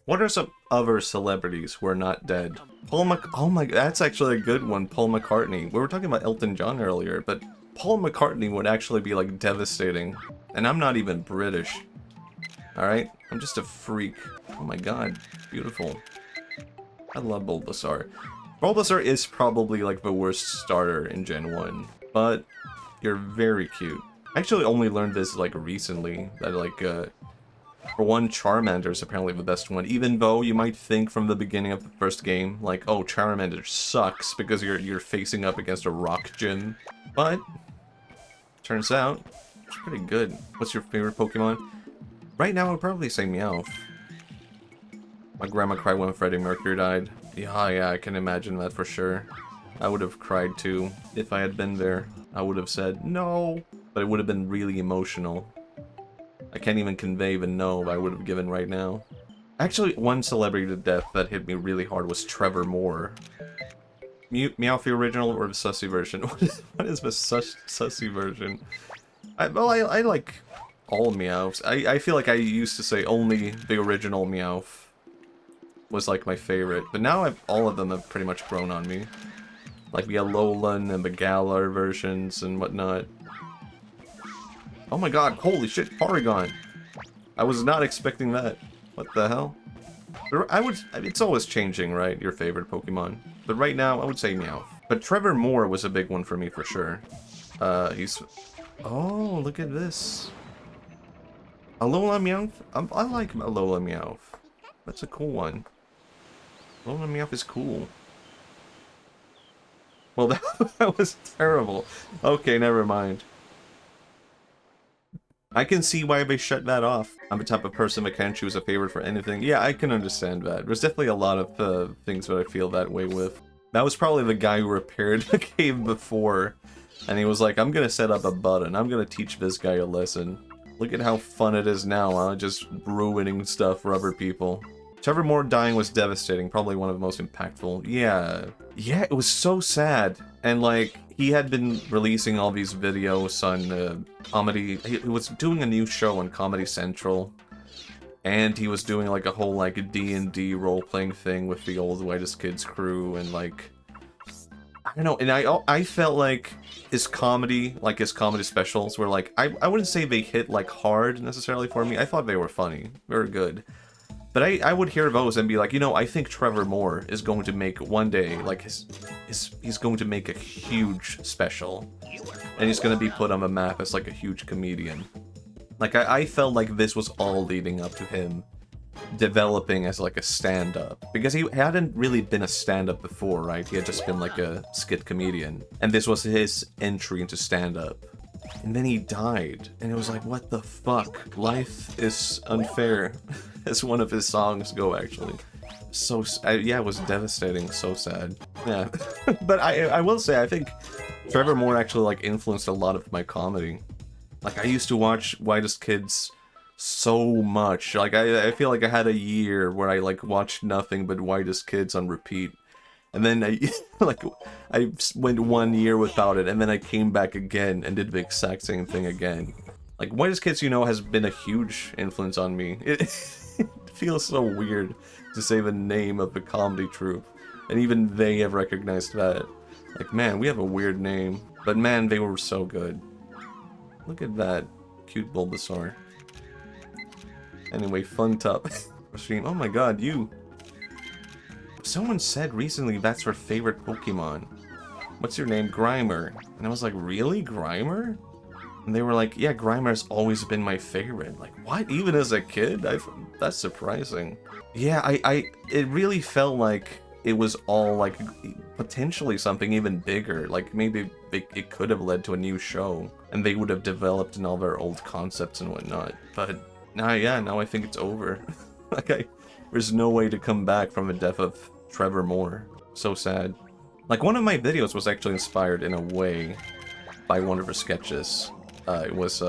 What are some other celebrities who are not dead? Oh my, that's actually a good one. Paul McCartney. We were talking about Elton John earlier, but Paul McCartney would actually be like devastating. And I'm not even British. Alright? I'm just a freak. Oh my god. Beautiful. I love Bulbasaur. Bulbasaur is probably like the worst starter in Gen 1. But you're very cute. I actually only learned this like recently. That like, for one, Charmander is apparently the best one, even though you might think from the beginning of the first game, like, oh, Charmander sucks because you're facing up against a rock gym. But, turns out, it's pretty good. What's your favorite Pokemon? Right now, I would probably say Meowth. My grandma cried when Freddie Mercury died. Yeah, I can imagine that for sure. I would have cried too. If I had been there, I would have said no, but it would have been really emotional. I can't even convey the no I would have given right now. Actually, one celebrity death that hit me really hard was Trevor Moore. Meowth the original or the sussy version? What is the sussy version? I like all Meowths. I feel like I used to say only the original Meowth was like my favorite, but now all of them have pretty much grown on me. Like the Alolan and the Galar versions and whatnot. Oh my god, holy shit, Porygon! I was not expecting that. What the hell? It's always changing, right? Your favorite Pokemon. But right now, I would say Meowth. But Trevor Moore was a big one for me for sure. He's... Oh, look at this. Alola Meowth? I like Alola Meowth. That's a cool one. Alola Meowth is cool. Well, that was terrible. Okay, never mind. I can see why they shut that off. I'm the type of person that can't choose a favorite for anything. Yeah, I can understand that. There's definitely a lot of things that I feel that way with. That was probably the guy who repaired the cave before. And he was like, I'm gonna set up a button. I'm gonna teach this guy a lesson. Look at how fun it is now, huh? Just ruining stuff for other people. Trevor Moore dying was devastating. Probably one of the most impactful. Yeah. Yeah, it was so sad. And like, he had been releasing all these videos on comedy. He was doing a new show on Comedy Central. And he was doing like a whole like D&D role-playing thing with the old Whitest Kids crew. And like, I don't know. And I felt like his comedy, like his comedy specials were like, I wouldn't say they hit like hard necessarily for me. I thought they were funny. Very good. But I would hear those and be like, you know, I think Trevor Moore is going to make one day, like, he's going to make a huge special. And he's going to be put on the map as, like, a huge comedian. Like, I felt like this was all leading up to him developing as, like, a stand-up. Because he hadn't really been a stand-up before, right? He had just been, like, a skit comedian. And this was his entry into stand-up. And then he died. And it was like, what the fuck? Life is unfair. As one of his songs go, actually. So, yeah, it was devastating. So sad. Yeah. But I will say, I think Trevor Moore actually, like, influenced a lot of my comedy. Like, I used to watch Whitest Kids so much. Like, I feel like I had a year where I, like, watched nothing but Whitest Kids on repeat. And then I went 1 year without it, and then I came back again and did the exact same thing again. Like, Whitest Kids, you know, has been a huge influence on me. It feels so weird to say the name of the comedy troupe, and even they have recognized that. Like, man, we have a weird name, but man, they were so good. Look at that cute Bulbasaur. Anyway, fun top stream. Oh my god, you... Someone said recently that's her favorite Pokemon. What's your name? Grimer. And I was like, really? Grimer? And they were like, yeah, Grimer's always been my favorite. Like, what? Even as a kid? That's surprising. Yeah, it really felt like it was all, like, potentially something even bigger. Like, maybe it could have led to a new show. And they would have developed in all their old concepts and whatnot. But, now I think it's over. Like, there's no way to come back from the death of Trevor Moore. So sad. Like, one of my videos was actually inspired in a way by one of her sketches. It was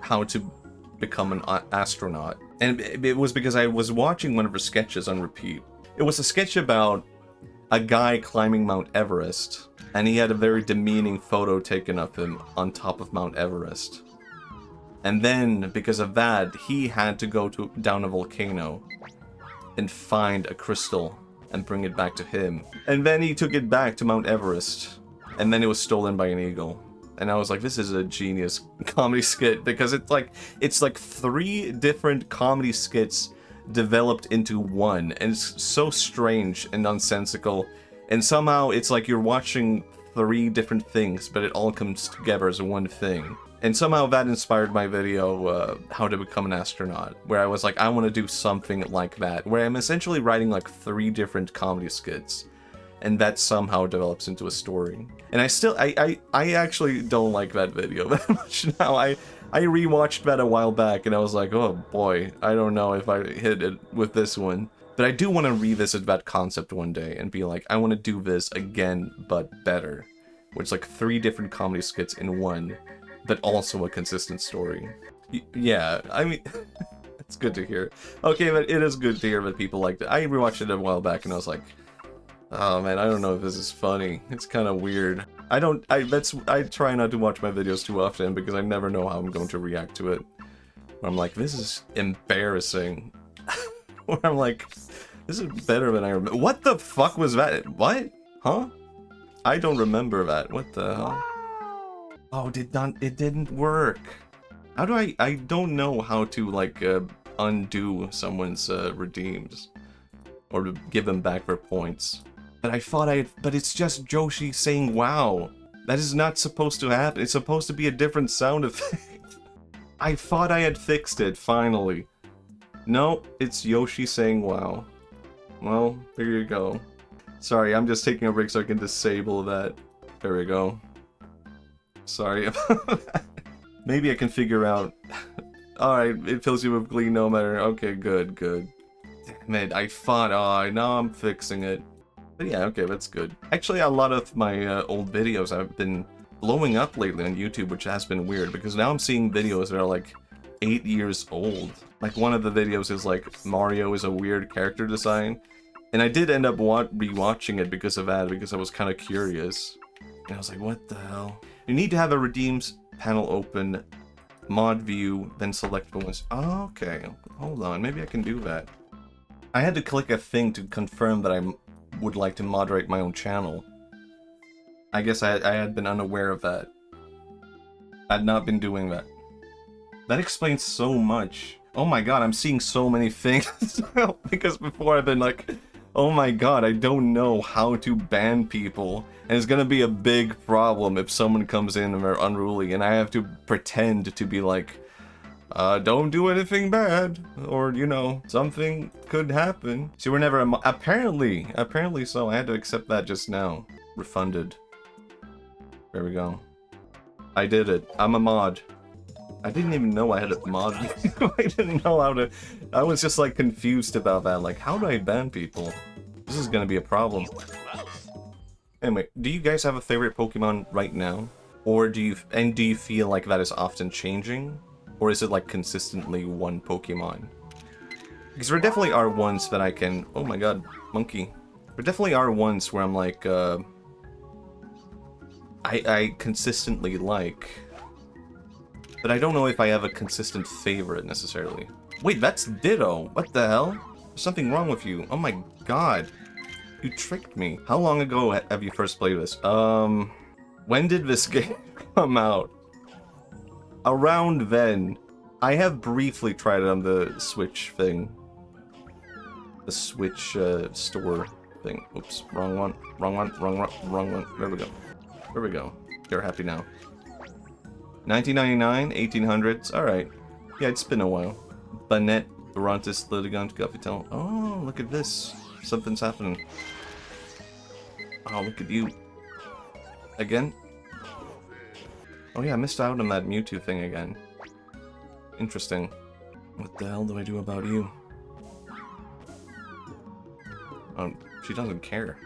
how to become an astronaut. And it was because I was watching one of her sketches on repeat. It was a sketch about a guy climbing Mount Everest. And he had a very demeaning photo taken of him on top of Mount Everest. And then, because of that, he had to go down a volcano and find a crystal and bring it back to him. And then he took it back to Mount Everest. And then it was stolen by an eagle. And I was like, this is a genius comedy skit, because it's like 3 different comedy skits developed into one. And it's so strange and nonsensical. And somehow it's like you're watching 3 different things, but it all comes together as one thing. And somehow that inspired my video, How to Become an Astronaut, where I was like, I want to do something like that, where I'm essentially writing like 3 different comedy skits, and that somehow develops into a story. And I actually don't like that video that much now. I rewatched that a while back, and I was like, oh boy, I don't know if I hit it with this one. But I do want to revisit that concept one day and be like, I want to do this again, but better. Where it's like 3 different comedy skits in one, but also a consistent story. Yeah, I mean, it's good to hear. Okay, but it is good to hear that people liked it. I rewatched it a while back and I was like, oh man, I don't know if this is funny. It's kind of weird. I try not to watch my videos too often because I never know how I'm going to react to it. Where I'm like, this is embarrassing. Or I'm like, this is better than I remember. What the fuck was that? What? Huh? I don't remember that. What the hell? Oh, it didn't work. How do I don't know how to, like, undo someone's redeems. or to give them back their points. But I thought but it's just Yoshi saying wow. That is not supposed to happen. It's supposed to be a different sound effect. I thought I had fixed it, finally. No, it's Yoshi saying wow. Well, there you go. Sorry, I'm just taking a break so I can disable that. There we go. Sorry about that. Maybe I can figure out... Alright, it fills you with glee no matter... Okay, good, good. Damn it, I thought... Oh, now I'm fixing it. But yeah, okay, that's good. Actually, a lot of my old videos have been blowing up lately on YouTube, which has been weird, because now I'm seeing videos that are like 8 years old. Like, one of the videos is like, Mario is a weird character design. And I did end up rewatching it because of that, because I was kind of curious. And I was like, what the hell? You need to have a redeems panel open, mod view, then select bonus. Oh, okay, hold on, maybe I can do that. I had to click a thing to confirm that I would like to moderate my own channel. I guess I had been unaware of that. I'd not been doing that. That explains so much. Oh my god, I'm seeing so many things. Because before I've been like, oh my god, I don't know how to ban people. And it's gonna be a big problem if someone comes in and they're unruly and I have to pretend to be like, don't do anything bad, or, you know, something could happen. See, we're never apparently so. I had to accept that just now. Refunded. There we go. I did it. I'm a mod. I didn't even know I had a mod. I didn't know how to... I was just, like, confused about that. Like, how do I ban people? This is gonna be a problem. Anyway, do you guys have a favorite Pokemon right now? Or do you feel like that is often changing? Or is it like consistently one Pokemon? Because there definitely are ones that I can... Oh my god, monkey. There definitely are ones where I'm like, I consistently like. But I don't know if I have a consistent favorite necessarily. Wait, that's Ditto. What the hell? There's something wrong with you. Oh my god. You tricked me. How long ago have you first played this? When did this game come out? Around then. I have briefly tried it on the Switch thing. The Switch store thing. Oops, wrong one. Wrong one, wrong one, wrong one. There we go. There we go. You're happy now. 1999, 1800s. Alright. Yeah, it's been a while. Banette, Barontis, Litigant, Guffytel. Oh, look at this. Something's happening. Oh, look at you. Again? Oh yeah, I missed out on that Mewtwo thing again. Interesting. What the hell do I do about you? Oh, she doesn't care.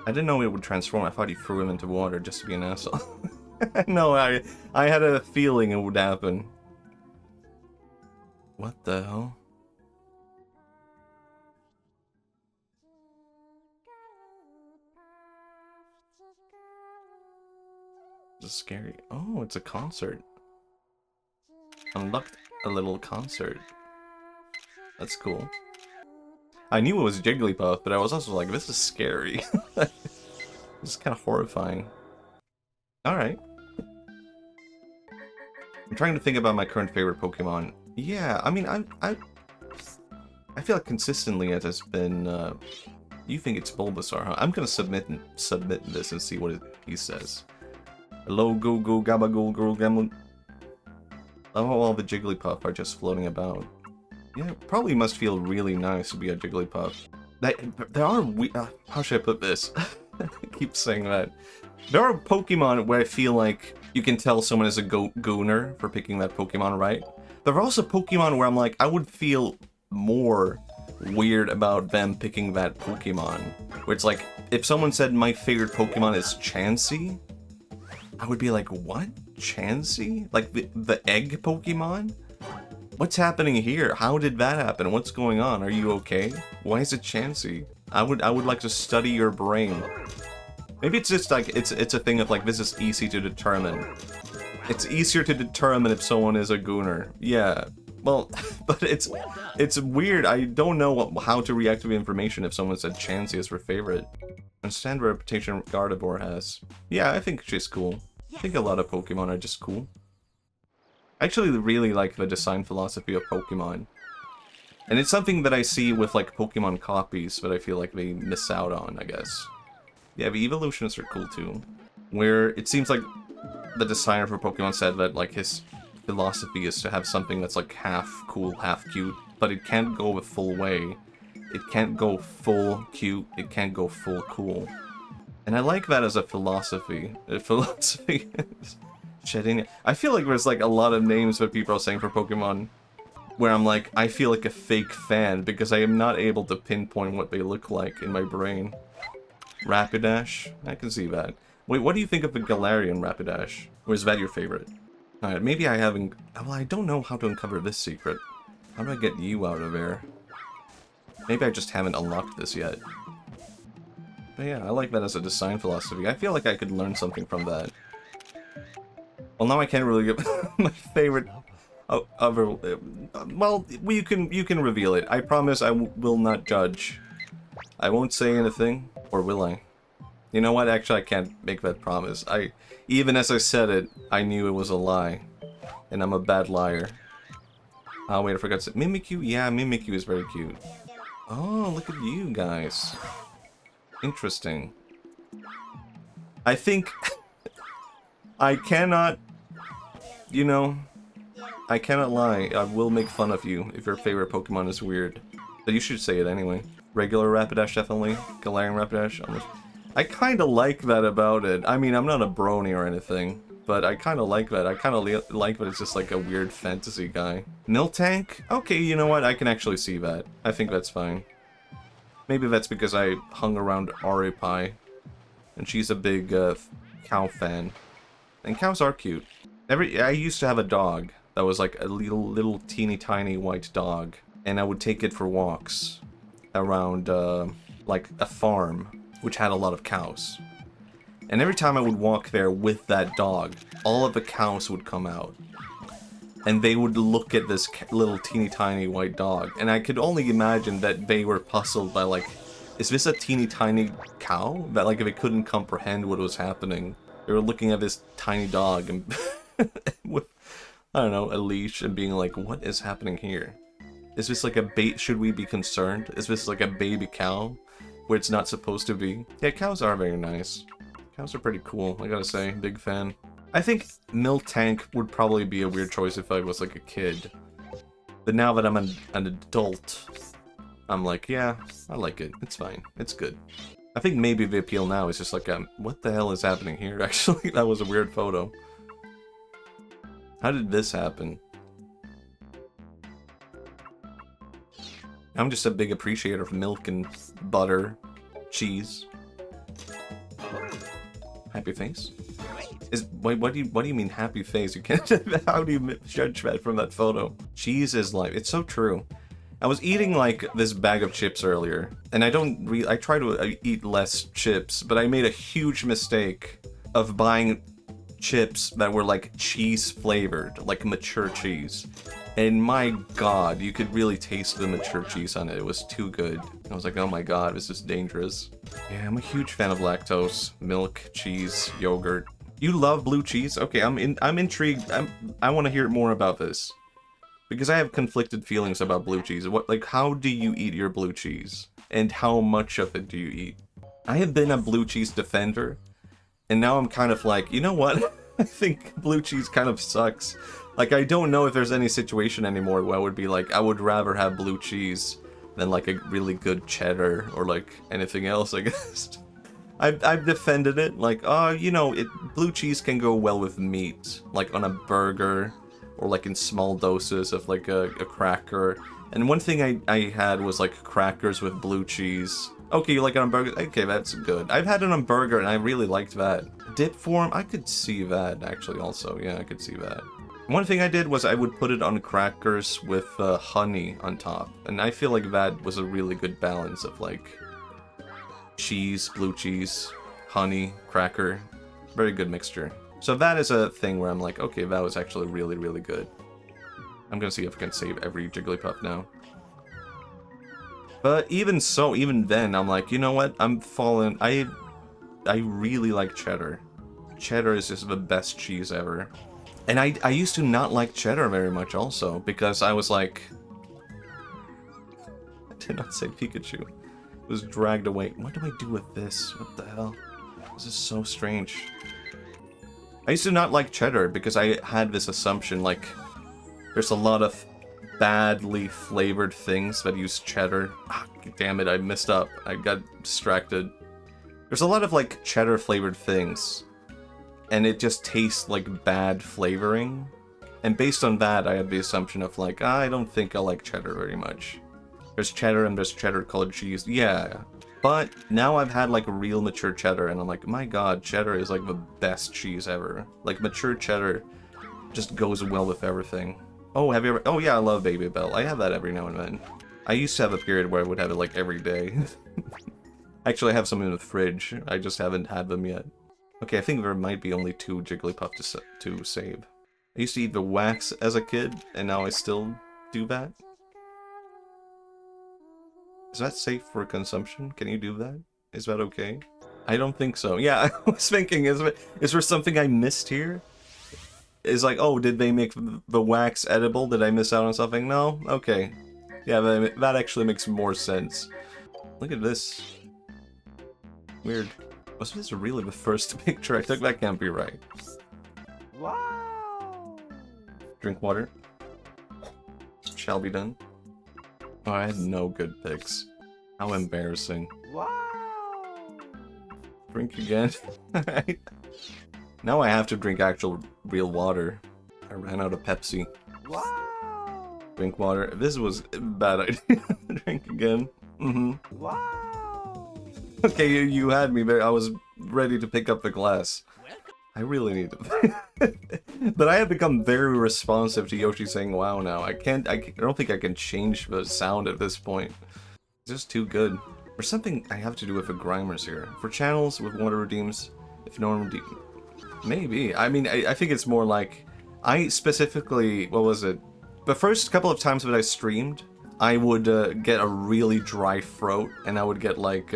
I didn't know it would transform. I thought he threw him into water just to be an asshole. No, I had a feeling it would happen. What the hell? This is scary. Oh, it's a concert. Unlocked a little concert. That's cool. I knew it was Jigglypuff, but I was also like, this is scary. This is kind of horrifying. Alright. I'm trying to think about my current favorite Pokemon. Yeah, I mean, I feel like consistently it has been, you think it's Bulbasaur, huh? I'm gonna submit this and see what he says. Hello, Goo Goo Gabagool Girl Gamble. Oh, all the Jigglypuff are just floating about. Yeah, it probably must feel really nice to be a Jigglypuff. There are how should I put this? I keep saying that. There are Pokemon where I feel like you can tell someone is a gooner for picking that Pokemon right. There are also Pokemon where I'm like, I would feel more weird about them picking that Pokemon. Where it's like, if someone said my favorite Pokemon is Chansey, I would be like, what? Chansey? Like the egg Pokemon? What's happening here? How did that happen? What's going on? Are you okay? Why is it Chansey? I would like to study your brain. Maybe it's just like it's a thing of like this is easy to determine. It's easier to determine if someone is a gooner. Yeah. Well, but it's weird. I don't know how to react to the information if someone said Chansey is her favorite. Understand the reputation Gardevoir has. Yeah, I think she's cool. I think a lot of Pokemon are just cool. I actually really like the design philosophy of Pokemon. And it's something that I see with, like, Pokemon copies, but I feel like they miss out on, I guess. Yeah, the evolutionists are cool, too. Where it seems like the designer for Pokemon said that, like, his philosophy is to have something that's, like, half cool, half cute, but it can't go the full way. It can't go full cute, it can't go full cool. And I like that as a philosophy. A philosophy is shedding... I feel like there's, like, a lot of names that people are saying for Pokemon where I'm like, I feel like a fake fan because I am not able to pinpoint what they look like in my brain. Rapidash? I can see that. Wait, what do you think of the Galarian Rapidash? Or is that your favorite? Alright, maybe I haven't... Well, I don't know how to uncover this secret. How do I get you out of there? Maybe I just haven't unlocked this yet. But yeah, I like that as a design philosophy. I feel like I could learn something from that. Well, now I can't really give my favorite... well, you can reveal it. I promise I will not judge. I won't say anything, or will I? You know what? Actually, I can't make that promise. Even as I said it, I knew it was a lie, and I'm a bad liar. Oh wait, I forgot to say Mimikyu. Yeah, Mimikyu is very cute. Oh, look at you guys. Interesting. I think I cannot. You know. I cannot lie, I will make fun of you if your favorite Pokemon is weird. But you should say it anyway. Regular Rapidash, definitely. Galarian Rapidash, almost. I kinda like that about it. I mean, I'm not a brony or anything, but I kinda like that. I kinda like that it's just like a weird fantasy guy. Miltank? Okay, you know what? I can actually see that. I think that's fine. Maybe that's because I hung around Aripai, and she's a big cow fan. And cows are cute. I used to have a dog. That was like a little teeny tiny white dog, and I would take it for walks around like a farm which had a lot of cows. And every time I would walk there with that dog, all of the cows would come out, and they would look at this little teeny tiny white dog, and I could only imagine that they were puzzled by like, is this a teeny tiny cow? That like they couldn't comprehend what was happening. They were looking at this tiny dog and with, I don't know, a leash and being like, what is happening here? Is this like a bait? Should we be concerned? Is this like a baby cow where it's not supposed to be? Yeah, cows are very nice. Cows are pretty cool, I gotta say. Big fan. I think Miltank would probably be a weird choice if I was like a kid. But now that I'm an adult, I'm like, yeah, I like it. It's fine. It's good. I think maybe the appeal now is just like, what the hell is happening here? Actually, that was a weird photo. How did this happen? I'm just a big appreciator of milk and butter, cheese. Happy face? Wait, what do you mean happy face? You can't. How do you judge that from that photo? Cheese is life. It's so true. I was eating like this bag of chips earlier, and I try to eat less chips, but I made a huge mistake of buying chips that were like cheese flavored, like mature cheese. And my god, you could really taste the mature cheese on it. It was too good. I was like, oh my god, this is dangerous. Yeah, I'm a huge fan of lactose, milk, cheese, yogurt. You love blue cheese? Okay, I'm intrigued. I want to hear more about this. Because I have conflicted feelings about blue cheese. How do you eat your blue cheese? And how much of it do you eat? I have been a blue cheese defender, and now I'm kind of like, you know what? I think blue cheese kind of sucks. Like, I don't know if there's any situation anymore where I would be like, I would rather have blue cheese than like a really good cheddar or like anything else, I guess. I've defended it, like, oh, you know, blue cheese can go well with meat, like on a burger, or like in small doses of like a cracker. And one thing I had was like crackers with blue cheese. Okay, you like it on burger? Okay, that's good. I've had it on burger and I really liked that. Dip form? I could see that actually also. Yeah, I could see that. One thing I did was I would put it on crackers with honey on top. And I feel like that was a really good balance of like cheese, blue cheese, honey, cracker. Very good mixture. So that is a thing where I'm like, okay, that was actually really, really good. I'm gonna see if I can save every Jigglypuff now. But even so, even then, I'm like, you know what? I'm falling. I really like cheddar. Cheddar is just the best cheese ever. And I used to not like cheddar very much also, because I was like, did not say Pikachu. It was dragged away. What do I do with this? What the hell? This is so strange. I used to not like cheddar because I had this assumption, like, there's a lot of badly flavored things that use cheddar. Ah, damn it, I messed up. I got distracted. There's a lot of, like, cheddar flavored things, and it just tastes like bad flavoring. And based on that, I had the assumption of, like, I don't think I like cheddar very much. There's cheddar and there's cheddar colored cheese. Yeah. But now I've had, like, real mature cheddar, and I'm like, my god, cheddar is, like, the best cheese ever. Like, mature cheddar just goes well with everything. Oh, have you ever... Oh, yeah, I love Baby Bell. I have that every now and then. I used to have a period where I would have it, like, every day. Actually, I have some in the fridge. I just haven't had them yet. Okay, I think there might be only 2 Jigglypuff to save. I used to eat the wax as a kid, and now I still do that. Is that safe for consumption? Can you do that? Is that okay? I don't think so. Yeah, I was thinking, is there something I missed here? Is like, oh, did they make the wax edible? Did I miss out on something? No? Okay. Yeah, that actually makes more sense. Look at this. Weird. Was this really the first picture I took? That can't be right. Wow. Drink water. Shall be done. Oh, I had no good picks. How embarrassing. Wow. Drink again. Alright. Now I have to drink actual real water. I ran out of Pepsi. Wow. Drink water. This was a bad idea. Drink again. Wow. Okay, you had me there. I was ready to pick up the glass. I really need to. But I have become very responsive to Yoshi saying wow now. I don't think I can change the sound at this point. It's just too good. There's something I have to do with the Grimers here. For channels with water redeems, if no one redeems... Maybe. I mean, I think it's more like... I specifically... What was it? The first couple of times that I streamed, I would get a really dry throat, and I would get like...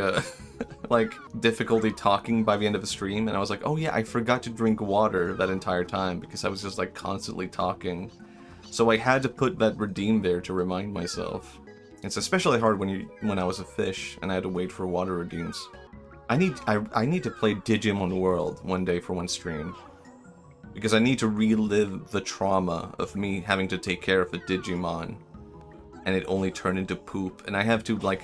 like, difficulty talking by the end of the stream, and I was like, oh yeah, I forgot to drink water that entire time, because I was just, like, constantly talking. So I had to put that redeem there to remind myself. It's especially hard when I was a fish, and I had to wait for water redeems. I need to play Digimon World one day for one stream. Because I need to relive the trauma of me having to take care of a Digimon, and it only turned into poop, and I have to, like...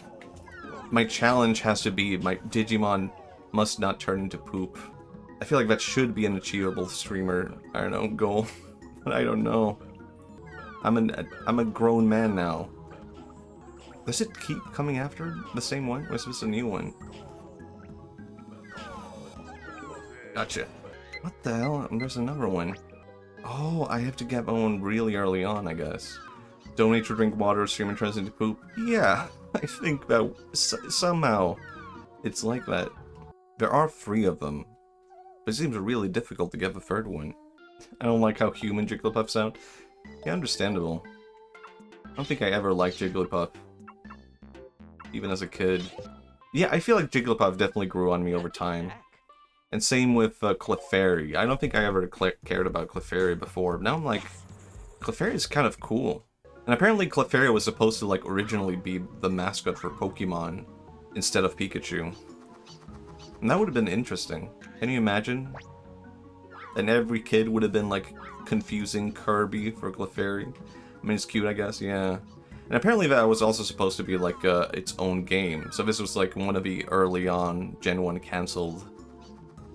My challenge has to be, my Digimon must not turn into poop. I feel like that should be an achievable streamer, I don't know, goal. But I don't know. I'm a grown man now. Does it keep coming after the same one? Or is this a new one? Gotcha. What the hell? There's another one. Oh, I have to get one really early on, I guess. Donate to drink water, streamer turns into poop. Yeah. I think that somehow it's like that. There are 3 of them, but it seems really difficult to get the 3rd one. I don't like how human Jigglypuff sound. Yeah, understandable. I don't think I ever liked Jigglypuff, even as a kid. Yeah, I feel like Jigglypuff definitely grew on me over time. And same with Clefairy. I don't think I ever cared about Clefairy before, but now I'm like, Clefairy is kind of cool. And apparently Clefairy was supposed to, like, originally be the mascot for Pokemon instead of Pikachu. And that would have been interesting. Can you imagine? And every kid would have been, like, confusing Kirby for Clefairy. I mean, it's cute, I guess, yeah. And apparently that was also supposed to be, like, its own game. So this was, like, one of the early on Gen 1 cancelled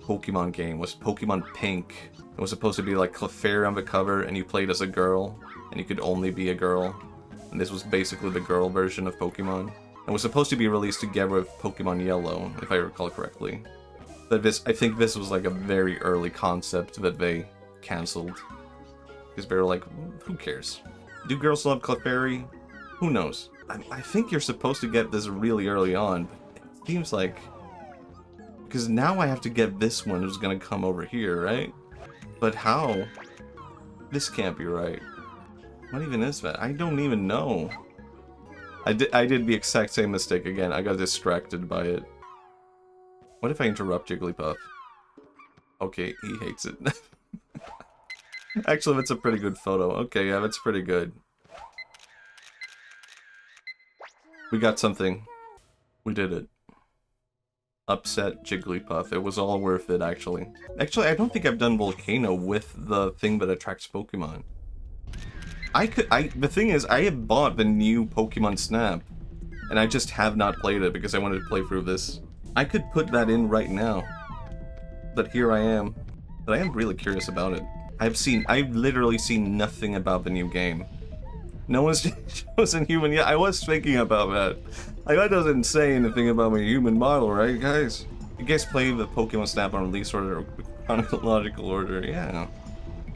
Pokemon game. Was Pokemon Pink. It was supposed to be, like, Clefairy on the cover, and you played as a girl. And you could only be a girl. And this was basically the girl version of Pokemon. It was supposed to be released together with Pokemon Yellow, if I recall correctly. But I think this was like a very early concept that they cancelled. Because they were like, who cares? Do girls love Clefairy? Who knows? I think you're supposed to get this really early on, but it seems like... Because now I have to get this one who's gonna come over here, right? But how? This can't be right. What even is that? I don't even know. I did the exact same mistake again. I got distracted by it. What if I interrupt Jigglypuff? Okay, he hates it. Actually, that's a pretty good photo. Okay, yeah, that's pretty good. We got something. We did it. Upset Jigglypuff. It was all worth it, actually. Actually, I don't think I've done Volcano with the thing that attracts Pokemon. The thing is, I have bought the new Pokémon Snap, and I just have not played it because I wanted to play through this. I could put that in right now. But here I am. But I am really curious about it. I've literally seen nothing about the new game. No one's chosen human yet. I was thinking about that. Like, that doesn't say anything about my human model, right, guys? You guys play the Pokemon Snap on release order or chronological order? Yeah.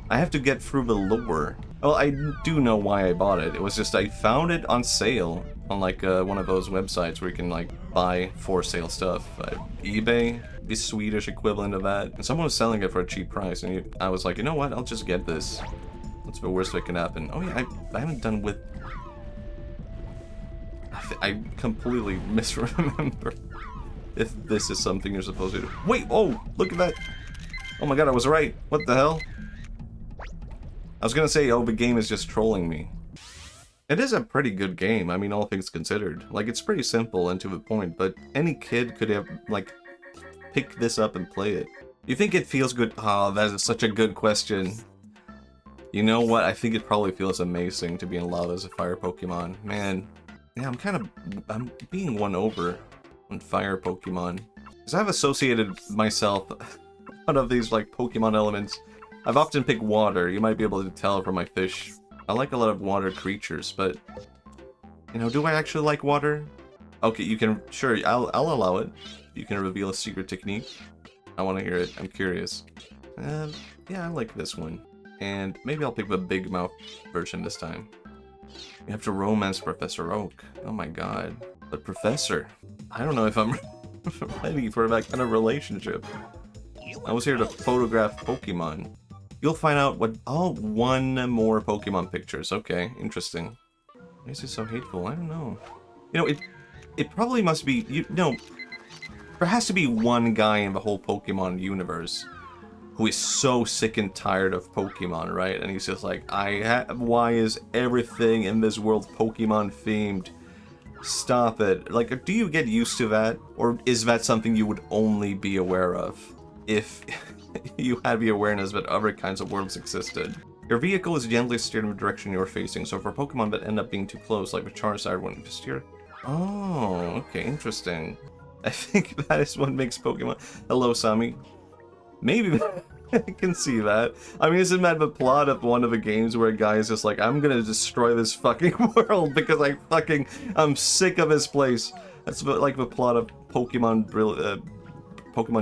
I have to get through the lore. Well, I do know why I bought it. It was just I found it on sale on like one of those websites where you can like buy for sale stuff. eBay, the Swedish equivalent of that. And someone was selling it for a cheap price, and I was like, you know what? I'll just get this. What's the worst that can happen? Oh yeah, I haven't done with... I completely misremember if this is something you're supposed to do. Wait, oh, look at that. Oh my god, I was right. What the hell? I was gonna say, oh, the game is just trolling me. It is a pretty good game, I mean, all things considered. Like, it's pretty simple and to the point, but any kid could have, like, pick this up and play it. You think it feels good? Oh, that is such a good question. You know what? I think it probably feels amazing to be in love as a fire Pokemon. Man, yeah, I'm being won over on fire Pokemon. Because I've associated myself, one of these, like, Pokemon elements. I've often picked water. You might be able to tell from my fish. I like a lot of water creatures, but... You know, do I actually like water? Okay, you can... Sure, I'll allow it. You can reveal a secret technique. I want to hear it. I'm curious. Yeah, I like this one. And maybe I'll pick the big mouth version this time. You have to romance Professor Oak. Oh my god. But Professor, I don't know if I'm ready for that kind of relationship. I was here to photograph Pokemon. You'll find out what... Oh, one more Pokemon pictures. Okay, interesting. Why is it so hateful? I don't know. You know, it probably must be... there has to be one guy in the whole Pokemon universe who is so sick and tired of Pokemon, right? And he's just like, why is everything in this world Pokemon themed? Stop it. Like, do you get used to that? Or is that something you would only be aware of if you had the awareness that other kinds of worlds existed? Your vehicle is gently steered in the direction you're facing, so for Pokemon that end up being too close, like the Charizard one, to steer... Oh, okay, interesting. I think that is what makes Pokemon... Hello, Sami. Maybe I can see that. I mean, isn't that the plot of one of the games where a guy is just like, I'm gonna destroy this fucking world because I'm sick of this place. That's like the plot of Pokemon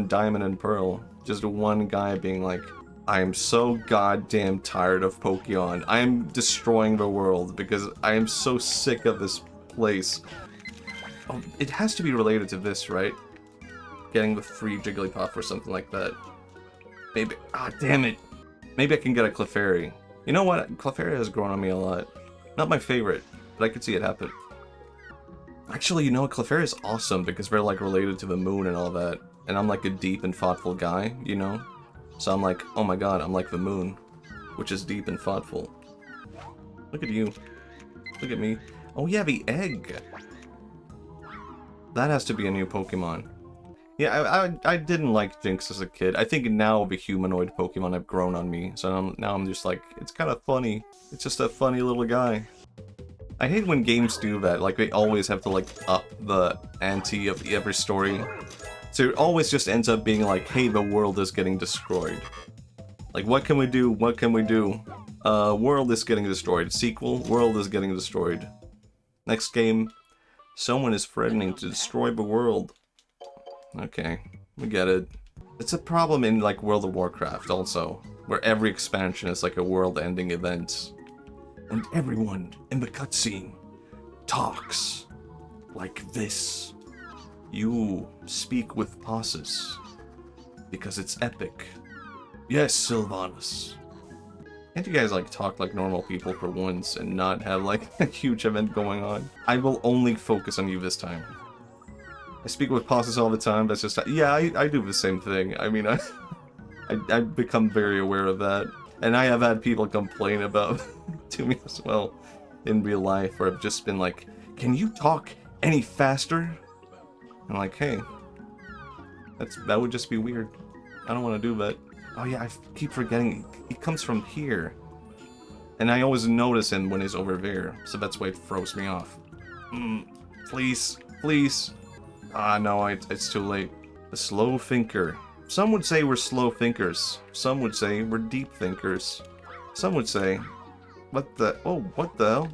Diamond and Pearl. Just one guy being like, I am so goddamn tired of Pokemon. I am destroying the world because I am so sick of this place. Oh, it has to be related to this, right? Getting the free Jigglypuff or something like that. Maybe. Ah, damn it. Maybe I can get a Clefairy. You know what? Clefairy has grown on me a lot. Not my favorite, but I could see it happen. Actually, you know what? Clefairy is awesome because they're like related to the moon and all that. And I'm like a deep and thoughtful guy, you know? So I'm like, oh my god, I'm like the moon, which is deep and thoughtful. Look at you. Look at me. Oh yeah, the egg. That has to be a new Pokemon. Yeah, I didn't like Jinx as a kid. I think now the humanoid Pokemon have grown on me, so now I'm just like, it's kind of funny. It's just a funny little guy. I hate when games do that, like they always have to like up the ante of every story. So it always just ends up being like, hey, the world is getting destroyed. Like, what can we do? What can we do? World is getting destroyed. Sequel, world is getting destroyed. Next game, someone is threatening to destroy the world. Okay, we get it. It's a problem in like World of Warcraft also, where every expansion is like a world-ending event. And everyone in the cutscene talks like this. You speak with pauses, because it's epic. Yes, Sylvanas. Can't you guys like talk like normal people for once and not have like a huge event going on? I will only focus on you this time. I speak with pauses all the time, that's just... Yeah, I do the same thing. I mean, I've become very aware of that. And I have had people complain about to me as well in real life, where I've just been like, can you talk any faster. I'm like, hey, that would just be weird. I don't want to do that. Oh yeah, I keep forgetting he comes from here. And I always notice him when he's over there, so that's why it throws me off. Please, please. Ah, no, it's too late. The slow thinker. Some would say we're slow thinkers. Some would say we're deep thinkers. Some would say, what the hell?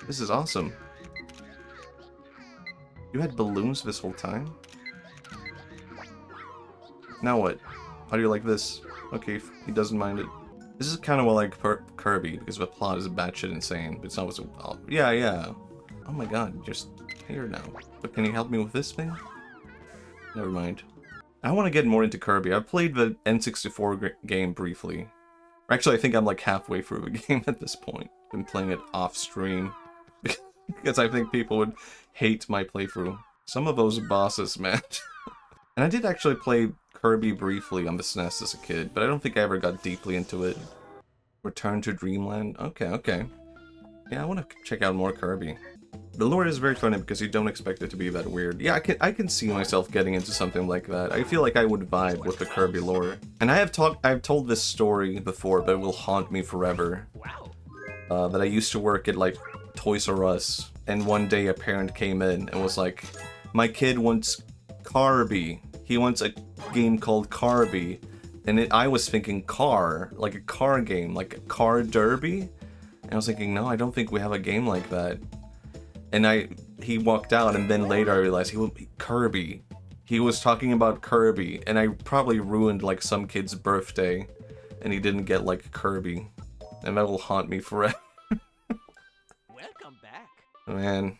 This is awesome. You had balloons this whole time? Now what? How do you like this? Okay, he doesn't mind it. This is kind of like Kirby, because the plot is batshit insane. But it's not so... Oh, yeah. Oh my god, you're just here now. But can you help me with this thing? Never mind. I want to get more into Kirby. I've played the N64 game briefly. Actually, I think I'm like halfway through the game at this point. Been playing it off stream. Because I think people would hate my playthrough. Some of those bosses, man. And I did actually play Kirby briefly on the SNES as a kid, but I don't think I ever got deeply into it. Return to Dreamland? Okay. Yeah, I want to check out more Kirby. The lore is very funny because you don't expect it to be that weird. Yeah, I can see myself getting into something like that. I feel like I would vibe with the Kirby lore. And I've told this story before, but it will haunt me forever. That I used to work at like Toys R Us, and one day a parent came in and was like, my kid wants Kirby. He wants a game called Kirby. And I was thinking car, like a car game, like a car derby. And I was thinking, no, I don't think we have a game like that. And he walked out, and then later I realized Kirby. He was talking about Kirby, and I probably ruined like some kid's birthday, and he didn't get like Kirby. And that will haunt me forever. Welcome back. Man.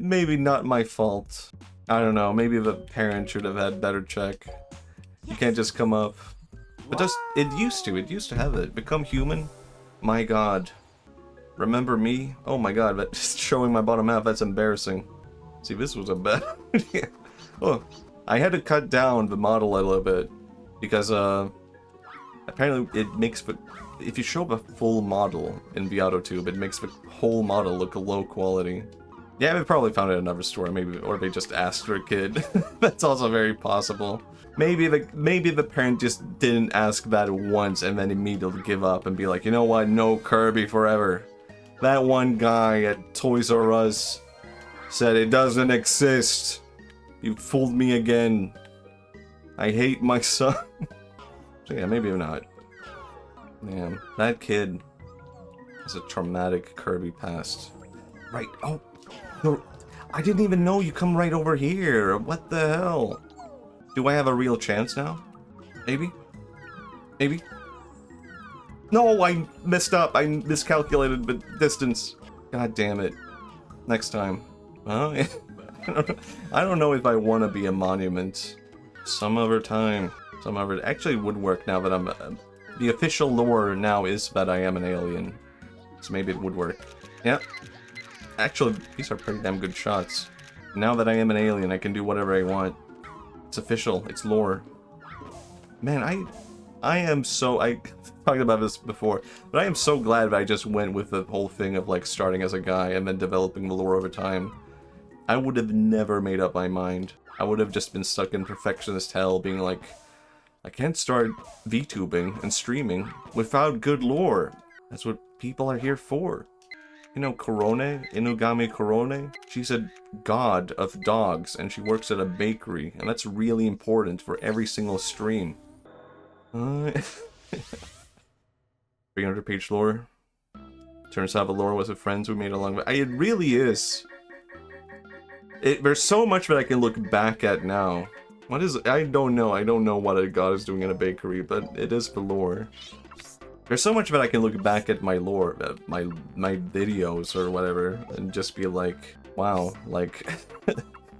Maybe not my fault. I don't know, maybe the parent should have had better check. You can't just come up. But it used to have it. Become human? My god. Remember me? Oh my god, but just showing my bottom half, that's embarrassing. See, this was a bad idea. Oh, I had to cut down the model a little bit. Because, apparently it makes the... If you show the full model in the AutoTube, it makes the whole model look low quality. Yeah, they probably found it in another store, maybe, or they just asked for a kid. That's also very possible. Maybe the parent just didn't ask that once and then immediately give up and be like, you know what, no Kirby forever. That one guy at Toys R Us said it doesn't exist. You fooled me again. I hate my son. So yeah, maybe not. Man, that kid has a traumatic Kirby past. Right, oh. No, I didn't even know you come right over here. What the hell? Do I have a real chance now? Maybe? Maybe? No, I messed up. I miscalculated the distance. God damn it. Next time. Well, I don't know if I want to be a monument. Some other time. Some other... Actually, it would work now that I'm... the official lore now is that I am an alien. So maybe it would work. Yep. Actually, these are pretty damn good shots. Now that I am an alien, I can do whatever I want. It's official. It's lore. Man, I am so... I talked about this before, but I am so glad that I just went with the whole thing of like starting as a guy and then developing the lore over time. I would have never made up my mind. I would have just been stuck in perfectionist hell, being like, I can't start VTubing and streaming without good lore. That's what people are here for. You know Korone? Inugami Korone? She's a god of dogs, and she works at a bakery, and that's really important for every single stream. 300-page lore. Turns out the lore was with friends we made along the way. It really is. There's so much that I can look back at now. What is it? I don't know. I don't know what a god is doing in a bakery, but it is the lore. There's so much that I can look back at my lore, my videos or whatever, and just be like, wow, like,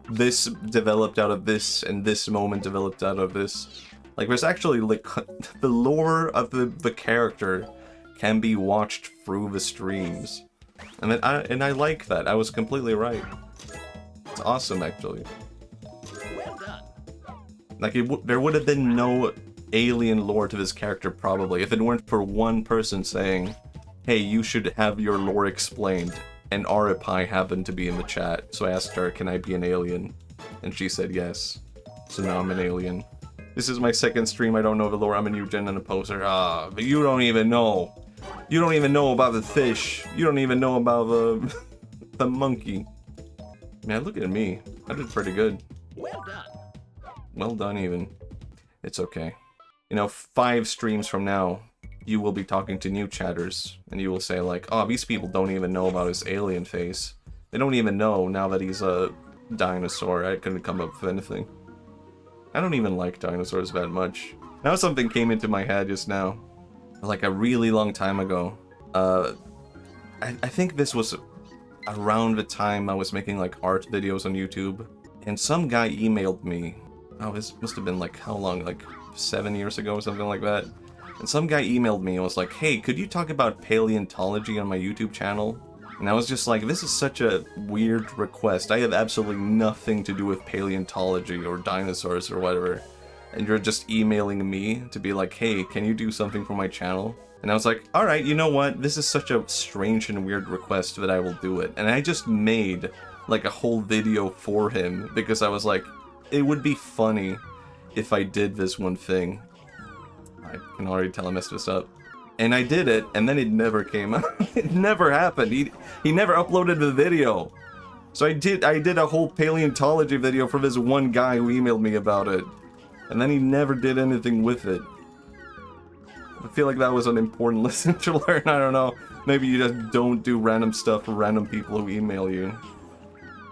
this developed out of this, and this moment developed out of this. Like, there's actually, like, the lore of the character can be watched through the streams. And I like that. I was completely right. It's awesome, actually. Well done. Like, there would have been no alien lore to this character, probably, if it weren't for one person saying, hey, you should have your lore explained. and Arapai happened to be in the chat, so I asked her, can I be an alien? And she said yes. So now I'm an alien. This is my second stream, I don't know the lore, I'm a new gen and a poser. Ah, but you don't even know. You don't even know about the fish. You don't even know about the, the monkey. Man, look at me. I did pretty good. Well done. Well done, even. It's okay. You know, 5 streams from now, you will be talking to new chatters, and you will say like, oh, these people don't even know about his alien face. They don't even know now that he's a dinosaur. I couldn't come up with anything. I don't even like dinosaurs that much. Now something came into my head just now. Like a really long time ago. I think this was around the time I was making like art videos on YouTube. And some guy emailed me. Oh, this must have been like how long? Like 7 years ago or something like that. And some guy emailed me and was like, hey, could you talk about paleontology on my YouTube channel? And I was just like, this is such a weird request. I have absolutely nothing to do with paleontology or dinosaurs or whatever. And you're just emailing me to be like, hey, can you do something for my channel? And I was like, alright, you know what? This is such a strange and weird request that I will do it. And I just made like a whole video for him because I was like, it would be funny if I did this one thing. I can already tell I messed this up. And I did it, and then it never came out. It never happened. He never uploaded the video. So I did a whole paleontology video for this one guy who emailed me about it. And then he never did anything with it. I feel like that was an important lesson to learn. I don't know. Maybe you just don't do random stuff for random people who email you.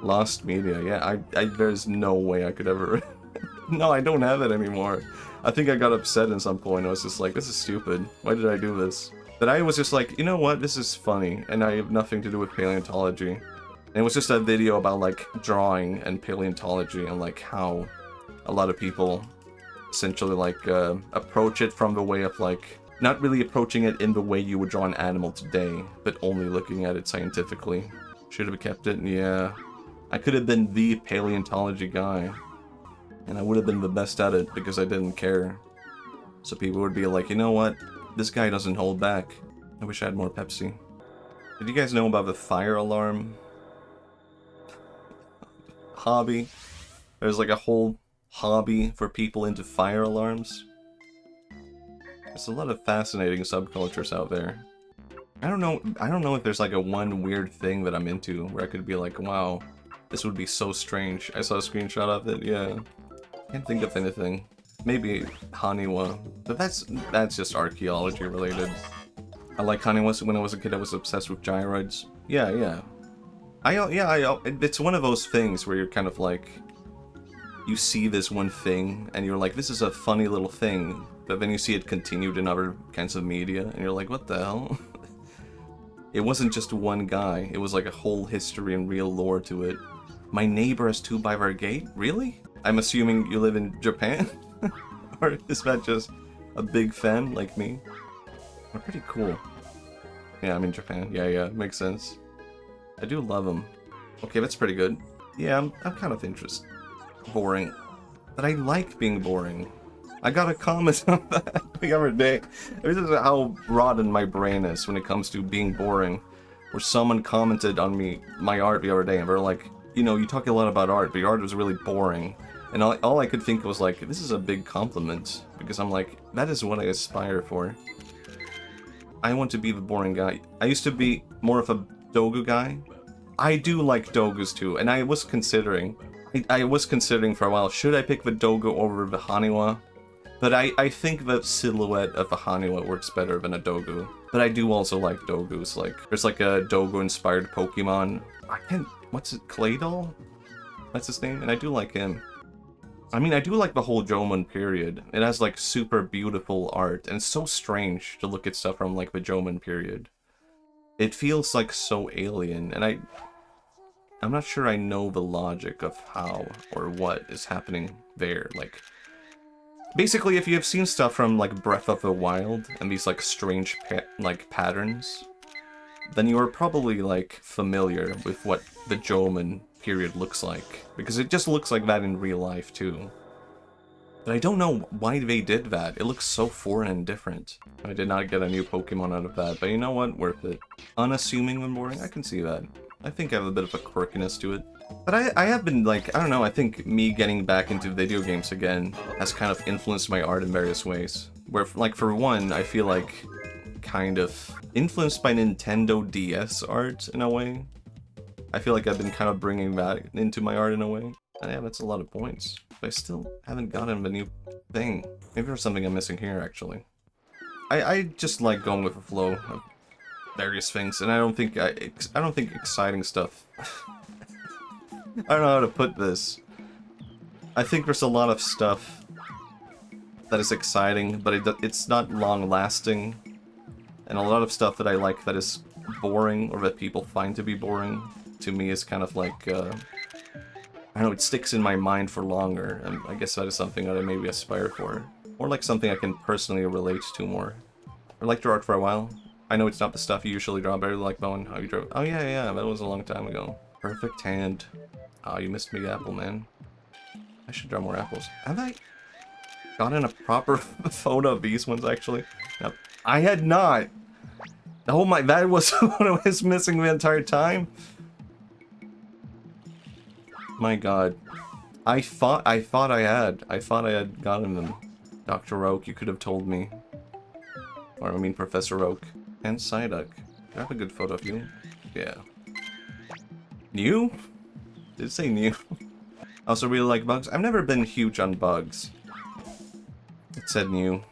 Lost media. Yeah, there's no way I could ever... No, I don't have it anymore. I think I got upset at some point. I was just like, this is stupid. Why did I do this? But I was just like, you know what? This is funny. And I have nothing to do with paleontology. And it was just a video about like drawing and paleontology and like how a lot of people essentially like approach it from the way of like not really approaching it in the way you would draw an animal today, but only looking at it scientifically. Should have kept it. Yeah. I could have been the paleontology guy. And I would have been the best at it because I didn't care. So people would be like, you know what? This guy doesn't hold back. I wish I had more Pepsi. Did you guys know about the fire alarm hobby? There's like a whole hobby for people into fire alarms. There's a lot of fascinating subcultures out there. I don't know if there's like a one weird thing that I'm into where I could be like, wow, this would be so strange. I saw a screenshot of it, yeah. Can't think of anything. Maybe Haniwa, but that's just archaeology related. I like Haniwa. When I was a kid, I was obsessed with gyroids. Yeah. It's one of those things where you're kind of like, you see this one thing and you're like, this is a funny little thing, but then you see it continued in other kinds of media, and you're like, what the hell? It wasn't just one guy. It was like a whole history and real lore to it. My neighbor has 2 by their gate? Really? I'm assuming you live in Japan? Or is that just a big fan like me? They're pretty cool. Yeah, I'm in Japan. Yeah, makes sense. I do love them. Okay, that's pretty good. Yeah, I'm kind of interested. Boring. But I like being boring. I got a comment on that the other day. This is how rotten my brain is when it comes to being boring. Where someone commented on my art the other day, and they're like, you know, you talk a lot about art, but your art was really boring. And all I could think was like, this is a big compliment. Because I'm like, that is what I aspire for. I want to be the boring guy. I used to be more of a Dogu guy. I do like Dogus too, and I was considering for a while, should I pick the Dogu over the Haniwa? But I think the silhouette of a Haniwa works better than a Dogu. But I do also like Dogus. Like, there's like a Dogu-inspired Pokemon. What's it, Claydol? That's his name? And I do like him. I mean, I do like the whole Jomon period. It has like super beautiful art, and it's so strange to look at stuff from like the Jomon period. It feels like so alien, and I'm not sure I know the logic of how or what is happening there. Like, basically, if you have seen stuff from like Breath of the Wild and these like strange patterns, then you are probably like familiar with what the Jomon period looks like, because it just looks like that in real life too. But I don't know why they did that. It looks so foreign and different. I did not get a new Pokemon out of that, but you know what? Worth it. Unassuming and boring? I can see that. I think I have a bit of a quirkiness to it. But I have been, like, I don't know, I think me getting back into video games again has kind of influenced my art in various ways. Where, like, for one, I feel like kind of influenced by Nintendo DS art in a way. I feel like I've been kind of bringing that into my art in a way. And yeah, that's a lot of points. But I still haven't gotten a new thing. Maybe there's something I'm missing here, actually. I just like going with the flow of various things, and I don't think exciting stuff. I don't know how to put this. I think there's a lot of stuff that is exciting, but it's not long-lasting. And a lot of stuff that I like that is boring, or that people find to be boring, to me is kind of like, I don't know, it sticks in my mind for longer, and I guess that is something that I maybe aspire for. Or like something I can personally relate to more. I liked your art for a while. I know it's not the stuff you usually draw, but I really like Bowen, how you draw. Oh yeah, that was a long time ago. Perfect hand. Oh, you missed me, apple, man. I should draw more apples. Have I gotten a proper photo of these ones, actually? No, I had not! Oh my, that was what I was missing the entire time? My god. I thought I had gotten them. Dr. Oak, you could have told me. Or, I mean, Professor Oak. And Psyduck. I have a good photo of you. Yeah. New? Did it say new? I also really like bugs. I've never been huge on bugs. It said new.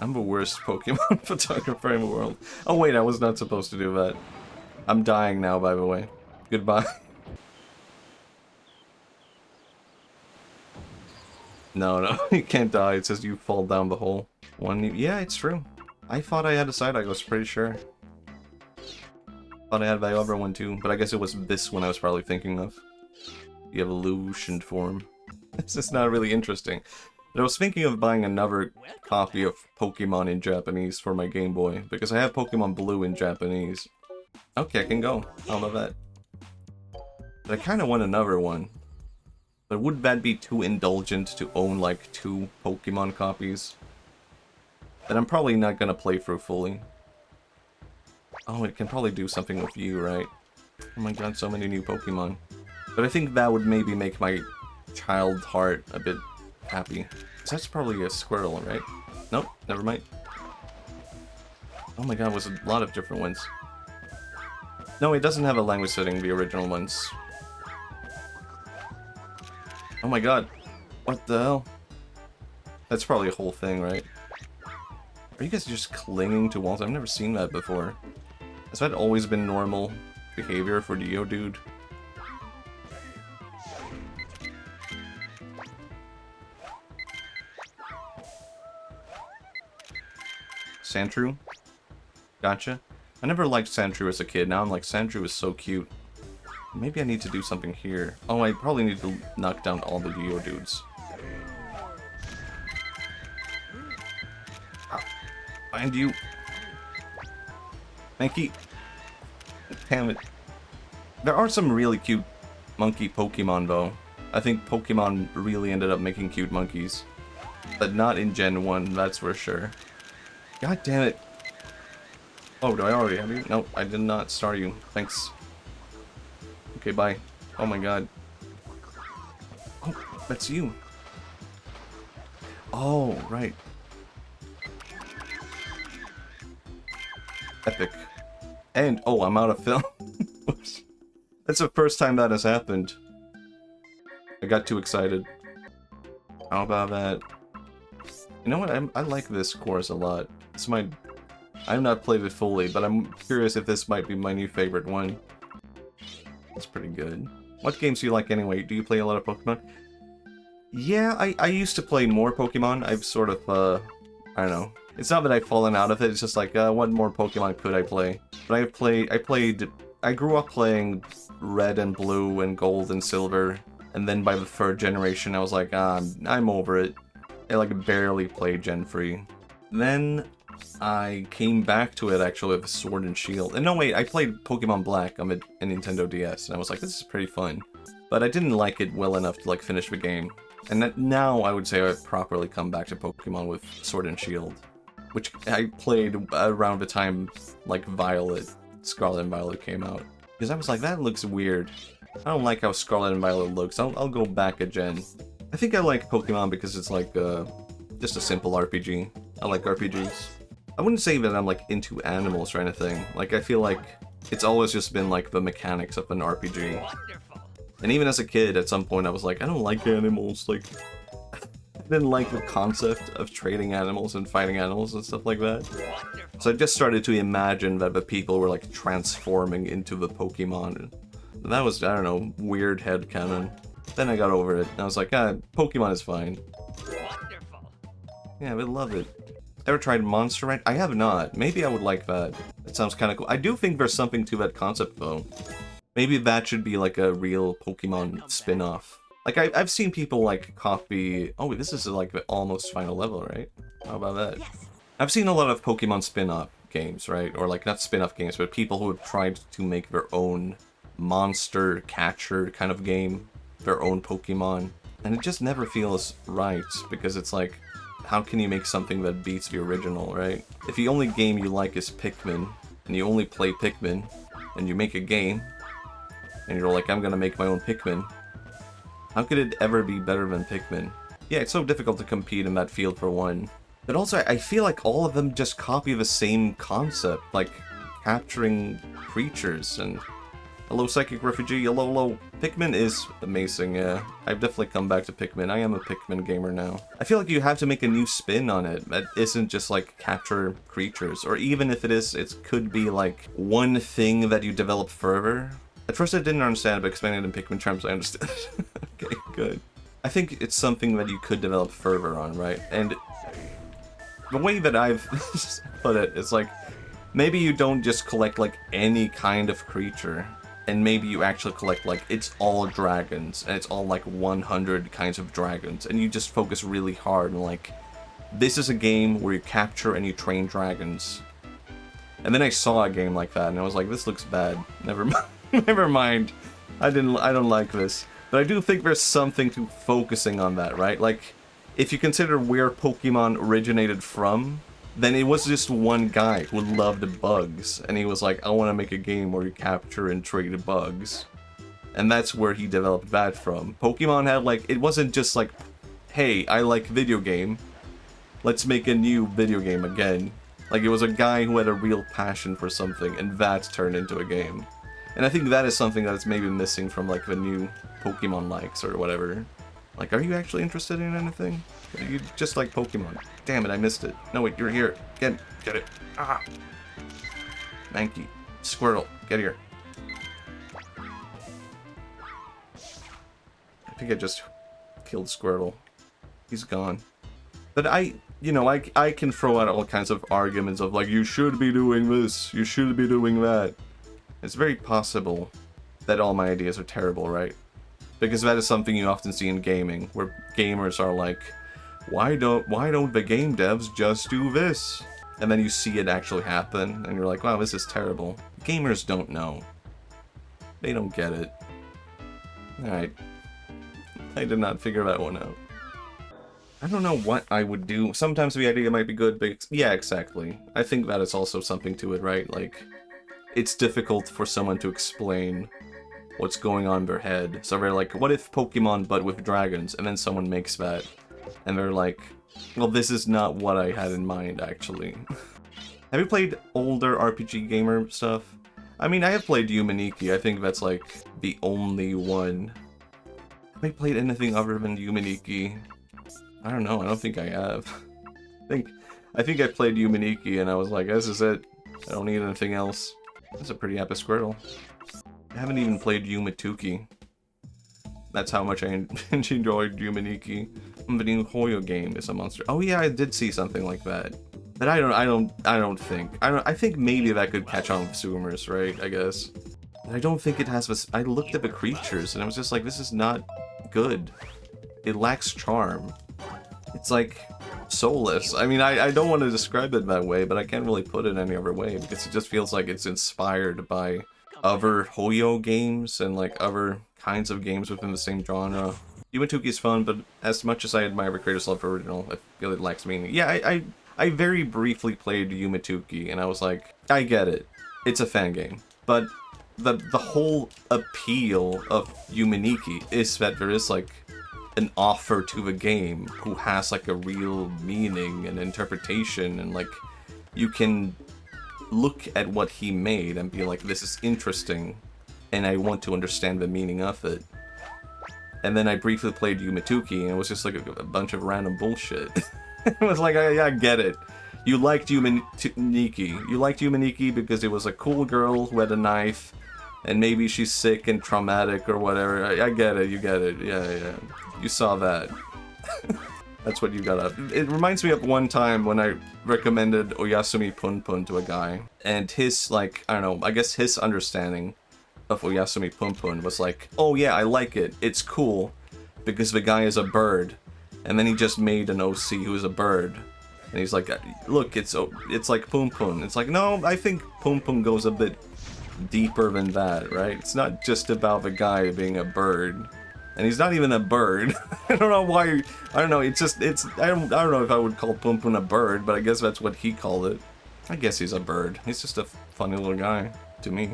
I'm the worst Pokemon photographer in the world. Oh wait, I was not supposed to do that. I'm dying now, by the way. Goodbye. No, you can't die. It says you fall down the hole. Yeah, it's true. I thought I had a Psyduck, I was pretty sure. Thought I had the other one too, but I guess it was this one I was probably thinking of. The evolution form. This is not really interesting. But I was thinking of buying another copy of Pokemon in Japanese for my Game Boy, because I have Pokemon Blue in Japanese. Okay, I can go. How about that? But I kind of want another one. But would that be too indulgent to own like 2 Pokemon copies? That I'm probably not gonna play through fully. Oh, it can probably do something with you, right? Oh my god, so many new Pokemon. But I think that would maybe make my child heart a bit happy. So that's probably a squirrel, right? Nope, never mind. Oh my god, it was a lot of different ones. No, it doesn't have a language setting, the original ones. Oh my god. What the hell? That's probably a whole thing, right? Are you guys just clinging to walls? I've never seen that before. Has that always been normal behavior for Geodude? Sandshrew? Gotcha. I never liked Sandshrew as a kid. Now I'm like, Sandshrew is so cute. Maybe I need to do something here. Oh, I probably need to knock down all the Geodudes. Find you. Mankey. Damn it. There are some really cute monkey Pokemon, though. I think Pokemon really ended up making cute monkeys. But not in Gen 1, that's for sure. God damn it. Oh, do I already have you? Nope, I did not start you. Thanks. Okay, bye. Oh my god. Oh, that's you. Oh, right. Epic. And, oh, I'm out of film. Whoops. That's the first time that has happened. I got too excited. How about that? You know what? I like this course a lot. It's my... I've not played it fully, but I'm curious if this might be my new favorite one. It's pretty good. What games do you like anyway? Do you play a lot of Pokemon? Yeah, I used to play more Pokemon. I've sort of, I don't know. It's not that I've fallen out of it, it's just like, what more Pokemon could I play? But I grew up playing Red and Blue and Gold and Silver, and then by the 3rd generation I was like, I'm over it. I like barely played Gen 3. Then I came back to it actually with Sword and Shield. And no wait, I played Pokemon Black on a Nintendo DS, and I was like, this is pretty fun. But I didn't like it well enough to like finish the game. And that now I would say I've properly come back to Pokemon with Sword and Shield. Which I played around the time, like, Violet. Scarlet and Violet came out. Because I was like, that looks weird. I don't like how Scarlet and Violet looks. I'll go back a gen. I think I like Pokemon because it's like just a simple RPG. I like RPGs. I wouldn't say that I'm like into animals or anything. Like I feel like it's always just been like the mechanics of an RPG. Wonderful. And even as a kid, at some point I was like, I don't like animals. Like, I didn't like the concept of trading animals and fighting animals and stuff like that. Wonderful. So I just started to imagine that the people were like transforming into the Pokemon. And that was, I don't know, weird headcanon. Then I got over it, and I was like, Pokemon is fine. Wonderful. Yeah, I would love it. Ever tried Monster Ranch? I have not. Maybe I would like that. That sounds kind of cool. I do think there's something to that concept, though. Maybe that should be like a real Pokemon spin-off. Like, I've seen people, like, copy... Oh, this is, like, the almost final level, right? How about that? Yes. I've seen a lot of Pokemon spin-off games, right? Or, like, not spin-off games, but people who have tried to make their own monster catcher kind of game. Their own Pokemon. And it just never feels right, because it's like... How can you make something that beats the original, right? If the only game you like is Pikmin, and you only play Pikmin, and you make a game, and you're like, I'm gonna make my own Pikmin, how could it ever be better than Pikmin? Yeah, it's so difficult to compete in that field for one. But also, I feel like all of them just copy the same concept, like capturing creatures and... Hello, Psychic Refugee, hello. Pikmin is amazing, yeah. I've definitely come back to Pikmin. I am a Pikmin gamer now. I feel like you have to make a new spin on it that isn't just like capture creatures. Or even if it is, it could be like one thing that you develop further. At first I didn't understand, but explaining it in Pikmin terms I understood. Okay, good. I think it's something that you could develop further on, right? And the way that I've put it is like, maybe you don't just collect like any kind of creature. And maybe you actually collect, like, it's all dragons, and it's all, like, 100 kinds of dragons, and you just focus really hard, and, like, this is a game where you capture and you train dragons. And then I saw a game like that, and I was like, this looks bad. Never mind. Never mind. I don't like this. But I do think there's something to focusing on that, right? Like, if you consider where Pokemon originated from... Then it was just one guy who loved bugs, and he was like, I want to make a game where you capture and trade bugs. And that's where he developed that from. Pokemon had like, it wasn't just like, hey, I like video game, let's make a new video game again. Like, it was a guy who had a real passion for something, and that turned into a game. And I think that is something that's maybe missing from like the new Pokemon likes or whatever. Like, are you actually interested in anything? Or you just like Pokemon? Damn it, I missed it. No, wait, you're here. Get it. Ah! Mankey. Squirtle, get here. I think I just killed Squirtle. He's gone. But I can throw out all kinds of arguments of like, you should be doing this, you should be doing that. It's very possible that all my ideas are terrible, right? Because that is something you often see in gaming, where gamers are like, why don't the game devs just do this? And then you see it actually happen, and you're like, wow, this is terrible. Gamers don't know. They don't get it. Alright. I did not figure that one out. I don't know what I would do. Sometimes the idea might be good, but yeah, exactly. I think that is also something to it, right? Like, it's difficult for someone to explain what's going on in their head. So they're like, what if Pokemon but with dragons? And then someone makes that. And they're like, well, this is not what I had in mind, actually. Have you played older RPG gamer stuff? I mean, I have played Yuminiki. I think that's like the only one. Have I played anything other than Yuminiki? I don't know. I don't think I have. I think I played Yuminiki and I was like, this is it. I don't need anything else. That's a pretty epic Squirtle. I haven't even played Yumituki. That's how much I enjoyed Yuminiki. The new Hoyo game is a monster. Oh yeah, I did see something like that. But I think maybe that could catch on with Zoomers, right? I guess. But I don't think it has this. I looked at the creatures and I was just like, this is not good. It lacks charm. It's like soulless. I mean, I don't want to describe it that way, but I can't really put it any other way because it just feels like it's inspired by other Hoyo games and like other kinds of games within the same genre. Yumituki is fun, but as much as I admire the creator's love for original, I feel it lacks meaning. Yeah, I very briefly played Yumituki, and I was like, I get it. it's a fan game. But the whole appeal of Yumeniki is that there is like an offer to the game who has like a real meaning and interpretation, and like you can look at what he made and be like, this is interesting and I want to understand the meaning of it. And then I briefly played Yumituki and it was just like a bunch of random bullshit. It was like, I get it. You liked Yumeniki. You liked Yumeniki because it was a cool girl who had a knife and maybe she's sick and traumatic or whatever. I get it, you get it. Yeah. You saw that. That's what you got up. It reminds me of one time when I recommended Oyasumi Punpun to a guy, and his, like, I don't know, I guess his understanding of Oyasumi Punpun was like, oh yeah, I like it, it's cool, because the guy is a bird, and then he just made an OC who's a bird, and he's like, look, it's like Punpun. It's like, no, I think Punpun goes a bit deeper than that, right? It's not just about the guy being a bird. And he's not even a bird. I don't know why. I don't know. I don't know if I would call Punpun a bird, but I guess that's what he called it. I guess he's a bird. He's just a funny little guy to me.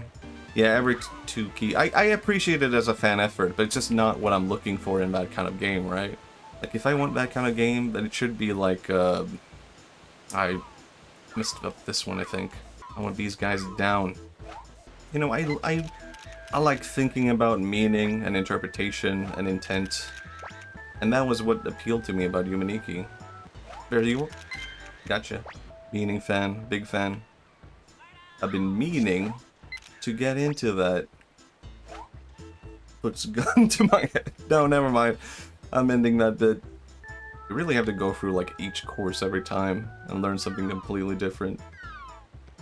Yeah, every two key. I appreciate it as a fan effort, but it's just not what I'm looking for in that kind of game, right? Like if I want that kind of game, then it should be like I messed up this one. I think I want these guys down. You know, I like thinking about meaning and interpretation and intent, and that was what appealed to me about Yumeniki. There you go. Gotcha. Meaning fan, big fan. I've been meaning to get into that. Puts gun to my head. No, never mind. I'm ending that bit. You really have to go through like each course every time and learn something completely different.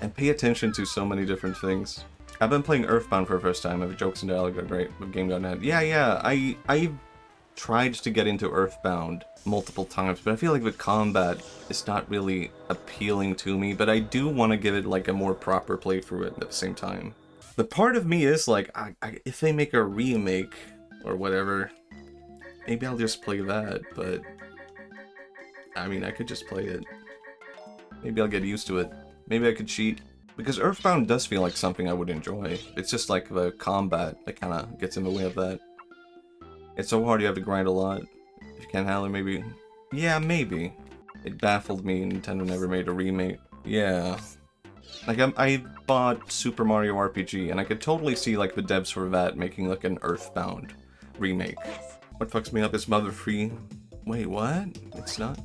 And pay attention to so many different things. I've been playing Earthbound for the first time. I have jokes and dialogue are great with Game.net. Yeah. I tried to get into Earthbound multiple times, but I feel like the combat is not really appealing to me, but I do want to give it like a more proper playthrough at the same time. The part of me is like, if they make a remake or whatever, maybe I'll just play that, but I mean, I could just play it. Maybe I'll get used to it. Maybe I could cheat. Because Earthbound does feel like something I would enjoy. It's just like the combat that kind of gets in the way of that. It's so hard, you have to grind a lot. If you can't handle it, maybe... Yeah, maybe. It baffled me Nintendo never made a remake. Yeah. Like, I bought Super Mario RPG, and I could totally see like the devs for that making like an Earthbound remake. What fucks me up is Mother Free. Wait, what? It's not?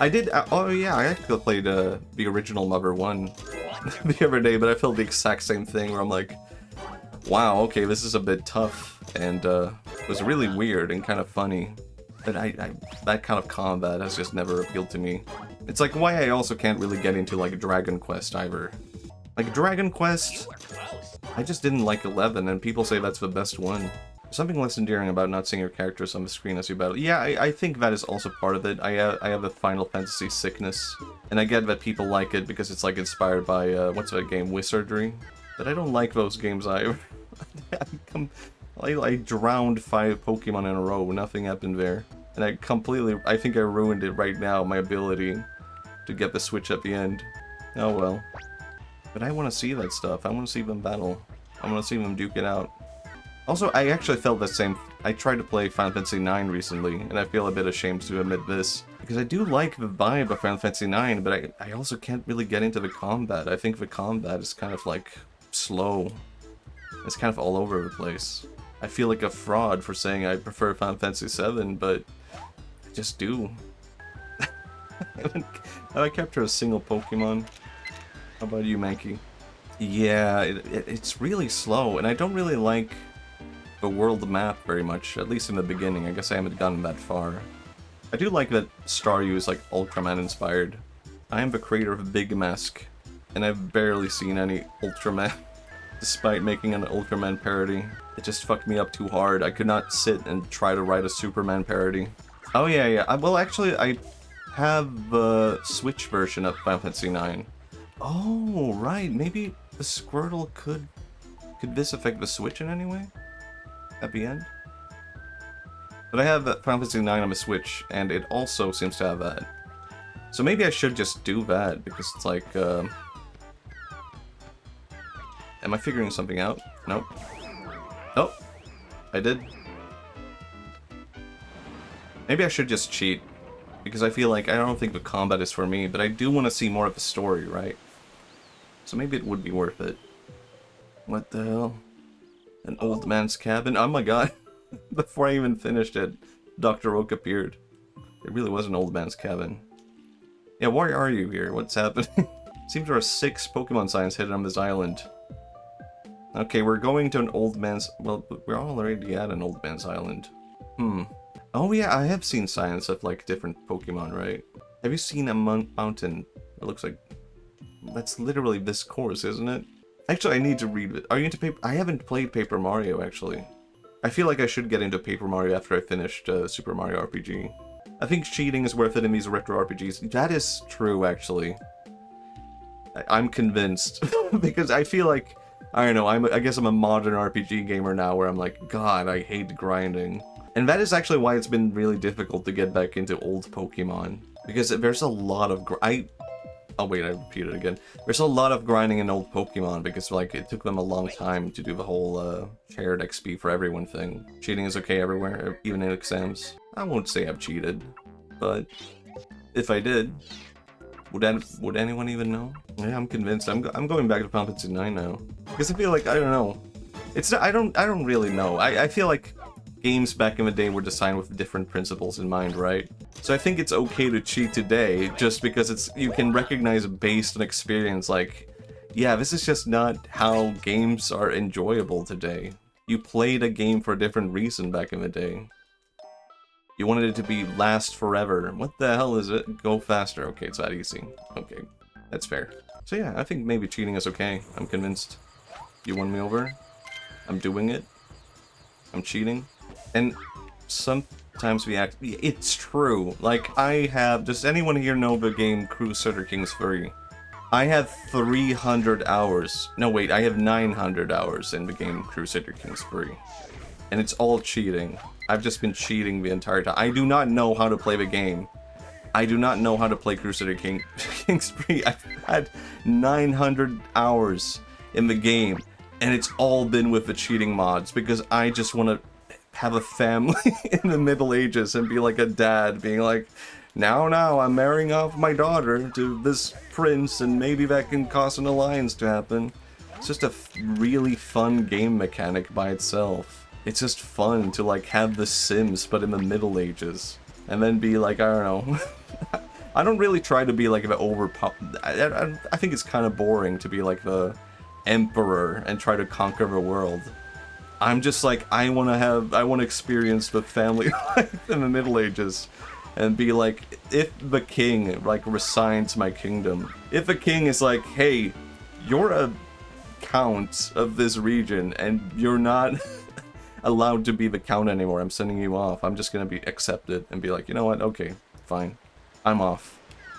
I did, oh yeah, I actually played the original Mother 1 the other day, but I felt the exact same thing where I'm like, wow, okay, this is a bit tough, and it was really weird and kind of funny, but that kind of combat has just never appealed to me. It's like why I also can't really get into like Dragon Quest either. Like Dragon Quest, I just didn't like 11, and people say that's the best one. Something less endearing about not seeing your characters on the screen as you battle. Yeah, I think that is also part of it. I have a Final Fantasy sickness, and I get that people like it because it's like inspired by, what's that game, Wizardry? But I don't like those games either. I drowned 5 Pokemon in a row, nothing happened there. And I think I ruined it right now, my ability to get the switch at the end. Oh well. But I want to see that stuff, I want to see them battle. I want to see them duke it out. Also, I actually felt the same. I tried to play Final Fantasy IX recently, and I feel a bit ashamed to admit this. Because I do like the vibe of Final Fantasy IX, but I also can't really get into the combat. I think the combat is kind of like slow. It's kind of all over the place. I feel like a fraud for saying I prefer Final Fantasy VII, but I just do. Have I captured a single Pokemon? How about you, Mankey? Yeah, it's really slow, and I don't really like the world map very much, at least in the beginning. I guess I haven't gotten that far. I do like that Staryu is like Ultraman inspired. I am the creator of Big Mask, and I've barely seen any Ultraman, despite making an Ultraman parody. It just fucked me up too hard. I could not sit and try to write a Superman parody. Oh yeah. Well, actually, I have the Switch version of Final Fantasy IX. Oh, right. Maybe the Squirtle could this affect the Switch in any way? At the end? But I have Final Fantasy IX on the Switch, and it also seems to have that. So maybe I should just do that, because it's like, Am I figuring something out? Nope. Oh, I did. Maybe I should just cheat, because I feel like I don't think the combat is for me, but I do want to see more of the story, right? So maybe it would be worth it. What the hell? An old man's cabin? Oh my god. Before I even finished it, Dr. Oak appeared. It really was an old man's cabin. Yeah, why are you here? What's happening? Seems there are 6 Pokemon signs hidden on this island. Okay, we're going to an old man's... Well, we're already at an old man's island. Oh yeah, I have seen signs of, like, different Pokemon, right? Have you seen a mountain? It looks like... That's literally this course, isn't it? Actually, I need to read it. Are you into Paper... I haven't played Paper Mario, actually. I feel like I should get into Paper Mario after I finished Super Mario RPG. I think cheating is worth it in these retro RPGs. That is true, actually. I'm convinced. Because I feel like... I don't know, I guess I'm a modern RPG gamer now where I'm like, God, I hate grinding. And that is actually why it's been really difficult to get back into old Pokemon. Because there's a lot of... Oh wait, I repeated it again. There's a lot of grinding in old Pokemon because, like, it took them a long time to do the whole shared XP for everyone thing. Cheating is okay everywhere, even in exams. I won't say I've cheated, but if I did, would anyone even know? Yeah, I'm convinced. I'm going back to Final Fantasy 9 now because I feel like I don't know. I don't really know. I feel like games back in the day were designed with different principles in mind, right? So I think it's okay to cheat today just because you can recognize based on experience, like, yeah, this is just not how games are enjoyable today. You played a game for a different reason back in the day. You wanted it to be last forever. What the hell is it? Go faster. Okay, it's that easy. Okay, that's fair. So yeah, I think maybe cheating is okay. I'm convinced. You won me over. I'm doing it. I'm cheating. And sometimes we act... It's true. Like, I have... Does anyone here know the game Crusader Kings 3? I have 300 hours. No, wait, I have 900 hours in the game Crusader Kings 3. And it's all cheating. I've just been cheating the entire time. I do not know how to play the game. I do not know how to play Crusader Kings 3. I've had 900 hours in the game. And it's all been with the cheating mods. Because I just want to have a family in the Middle Ages and be like a dad being like, now, I'm marrying off my daughter to this prince and maybe that can cause an alliance to happen. It's just a really fun game mechanic by itself. It's just fun to like have the Sims but in the Middle Ages and then be like, I don't know. I don't really try to be like the I think it's kind of boring to be like the emperor and try to conquer the world. I'm just like, I want to experience the family life in the Middle Ages and be like, if the king, like, resigns my kingdom, if the king is like, hey, you're a count of this region and you're not allowed to be the count anymore, I'm sending you off, I'm just gonna be accepted and be like, you know what, okay, fine, I'm off.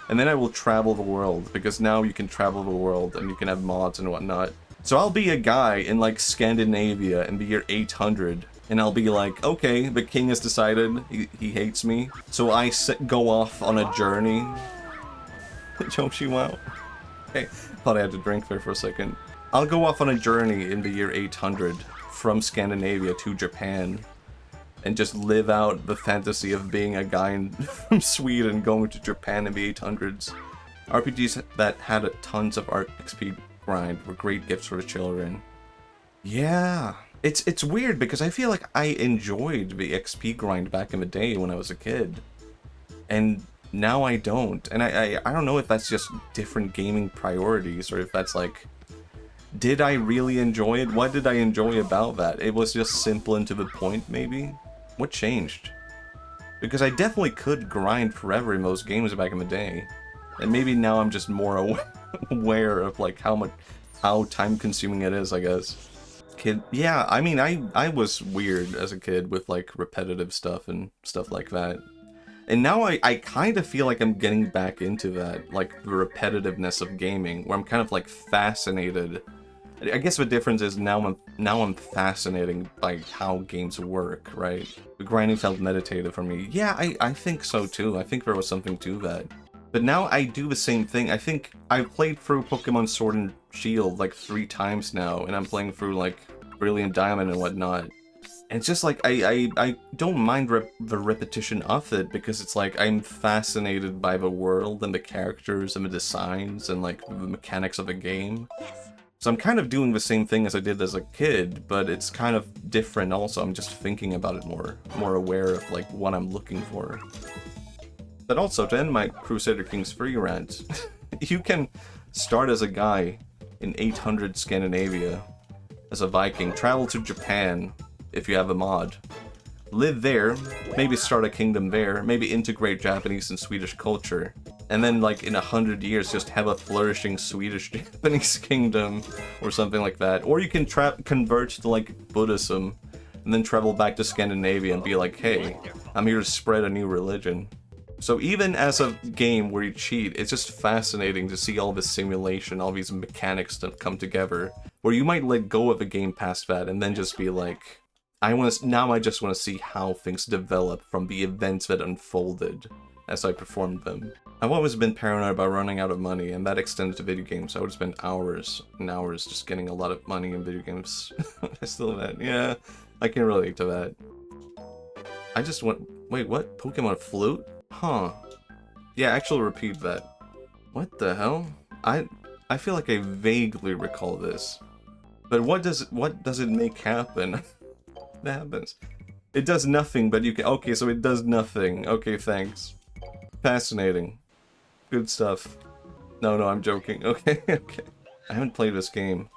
And then I will travel the world, because now you can travel the world and you can have mods and whatnot. So I'll be a guy in, like, Scandinavia in the year 800, and I'll be like, okay, the king has decided he hates me, so I go off on a journey. Yoshi, wow. Okay, thought I had to drink there for a second. I'll go off on a journey in the year 800 from Scandinavia to Japan, and just live out the fantasy of being a guy from Sweden going to Japan in the 800s. RPGs that had tons of XP grind were great gifts for the children. Yeah, it's weird because I feel like I enjoyed the XP grind back in the day when I was a kid, and now I don't. And I don't know if that's just different gaming priorities or if that's like, did I really enjoy it? What did I enjoy about that? It was just simple and to the point, maybe? What changed? Because I definitely could grind forever in those games back in the day, and maybe now I'm just more aware of like how time consuming it is, I guess. Kid, yeah, I mean, I was weird as a kid with like repetitive stuff and stuff like that. And now I kind of feel like I'm getting back into that, like the repetitiveness of gaming, where I'm kind of like fascinated. I guess the difference is now I'm fascinated by how games work, right? The grinding felt meditative for me. Yeah, I think so too. I think there was something to that. But now I do the same thing. I think I've played through Pokemon Sword and Shield like 3 times now, and I'm playing through like Brilliant Diamond and whatnot. And it's just like, I don't mind the repetition of it, because it's like, I'm fascinated by the world and the characters and the designs and like the mechanics of the game. So I'm kind of doing the same thing as I did as a kid, but it's kind of different also. I'm just thinking about it more aware of like what I'm looking for. But also, to end my Crusader Kings 3 rant, you can start as a guy in 800 Scandinavia, as a Viking, travel to Japan, if you have a mod, live there, maybe start a kingdom there, maybe integrate Japanese and Swedish culture, and then like in 100 years just have a flourishing Swedish-Japanese kingdom, or something like that. Or you can convert to like Buddhism, and then travel back to Scandinavia and be like, hey, I'm here to spread a new religion. So even as a game where you cheat, it's just fascinating to see all this simulation, all these mechanics that come together, where you might let go of a game past that and then just be like, now I just want to see how things develop from the events that unfolded as I performed them. I've always been paranoid about running out of money, and that extended to video games. I would spend hours and hours just getting a lot of money in video games. I still have that. Yeah, I can relate to that. I just want... Wait, what? Pokemon Flute? Huh. Yeah, actually repeat that. What the hell? I feel like I vaguely recall this. But what does it make happen? That happens. It does nothing, but you can... Okay, so it does nothing. Okay, thanks. Fascinating. Good stuff. No, I'm joking. Okay, okay. I haven't played this game.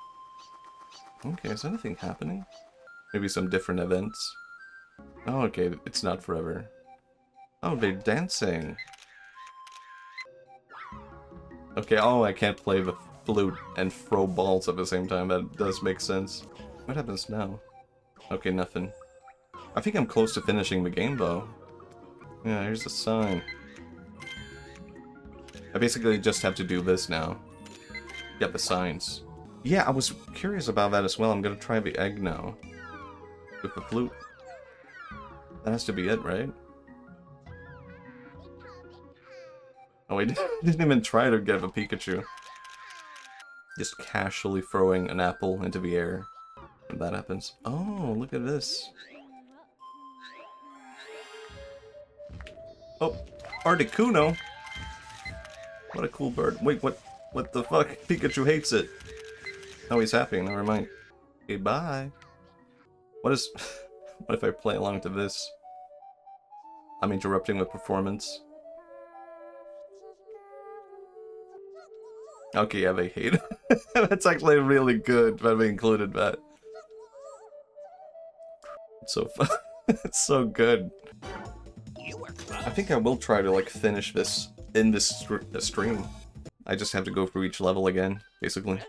Okay, is anything happening? Maybe some different events? Oh, okay, it's not forever. Oh, they're dancing. Okay, oh, I can't play the flute and throw balls at the same time. That does make sense. What happens now? Okay, nothing. I think I'm close to finishing the game, though. Yeah, here's the sign. I basically just have to do this now. Get the signs. Yeah, I was curious about that as well. I'm gonna try the egg now. With the flute. That has to be it, right? Oh, I didn't even try to get a Pikachu. Just casually throwing an apple into the air. When that happens. Oh, look at this. Oh, Articuno. What a cool bird. Wait, what the fuck? Pikachu hates it. Oh, he's happy. Never mind. Okay, bye. What if I play along to this? I'm interrupting the performance. Okay, yeah, they hate it. That's actually really good that they included that. It's so fun. It's so good. I think I will try to like finish this in this stream. I just have to go through each level again, basically.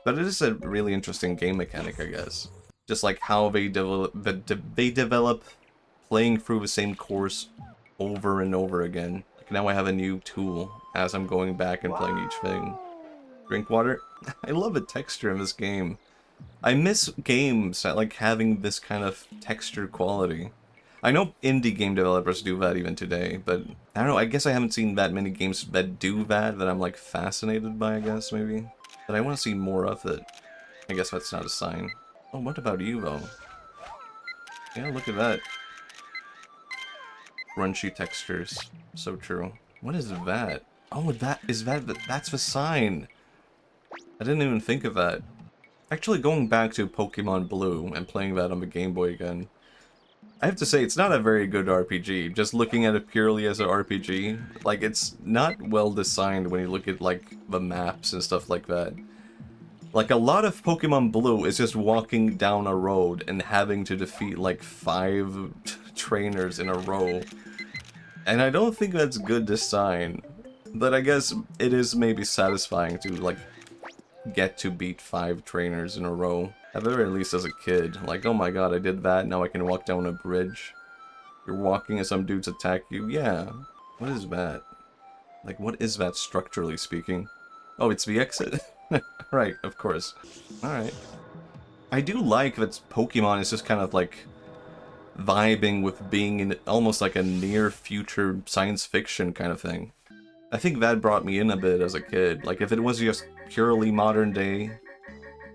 But it is a really interesting game mechanic, I guess. Just like how they develop playing through the same course over and over again. Like now I have a new tool as I'm going back and playing each thing. Drink water. I love the texture in this game. I miss games that like having this kind of texture quality. I know indie game developers do that even today, but I don't know, I guess I haven't seen that many games that do that I'm like fascinated by, I guess, maybe. But I want to see more of it. I guess that's not a sign. Oh, what about you, though? Yeah, look at that. Crunchy textures. So true. What is that? Oh, that's the sign! I didn't even think of that. Actually, going back to Pokemon Blue and playing that on the Game Boy again, I have to say, it's not a very good RPG. Just looking at it purely as an RPG, like, it's not well designed when you look at, like, the maps and stuff like that. Like, a lot of Pokemon Blue is just walking down a road and having to defeat, like, 5 trainers in a row. And I don't think that's good design. But I guess it is maybe satisfying to, like, get to beat 5 trainers in a row. At the very least as a kid. Like, oh my god, I did that, now I can walk down a bridge. You're walking and some dudes attack you. Yeah. What is that? Like, what is that structurally speaking? Oh, it's the exit? Right, of course. Alright. I do like that Pokemon is just kind of like vibing with being in almost like a near future science fiction kind of thing. I think that brought me in a bit as a kid. Like, if it was just purely modern day,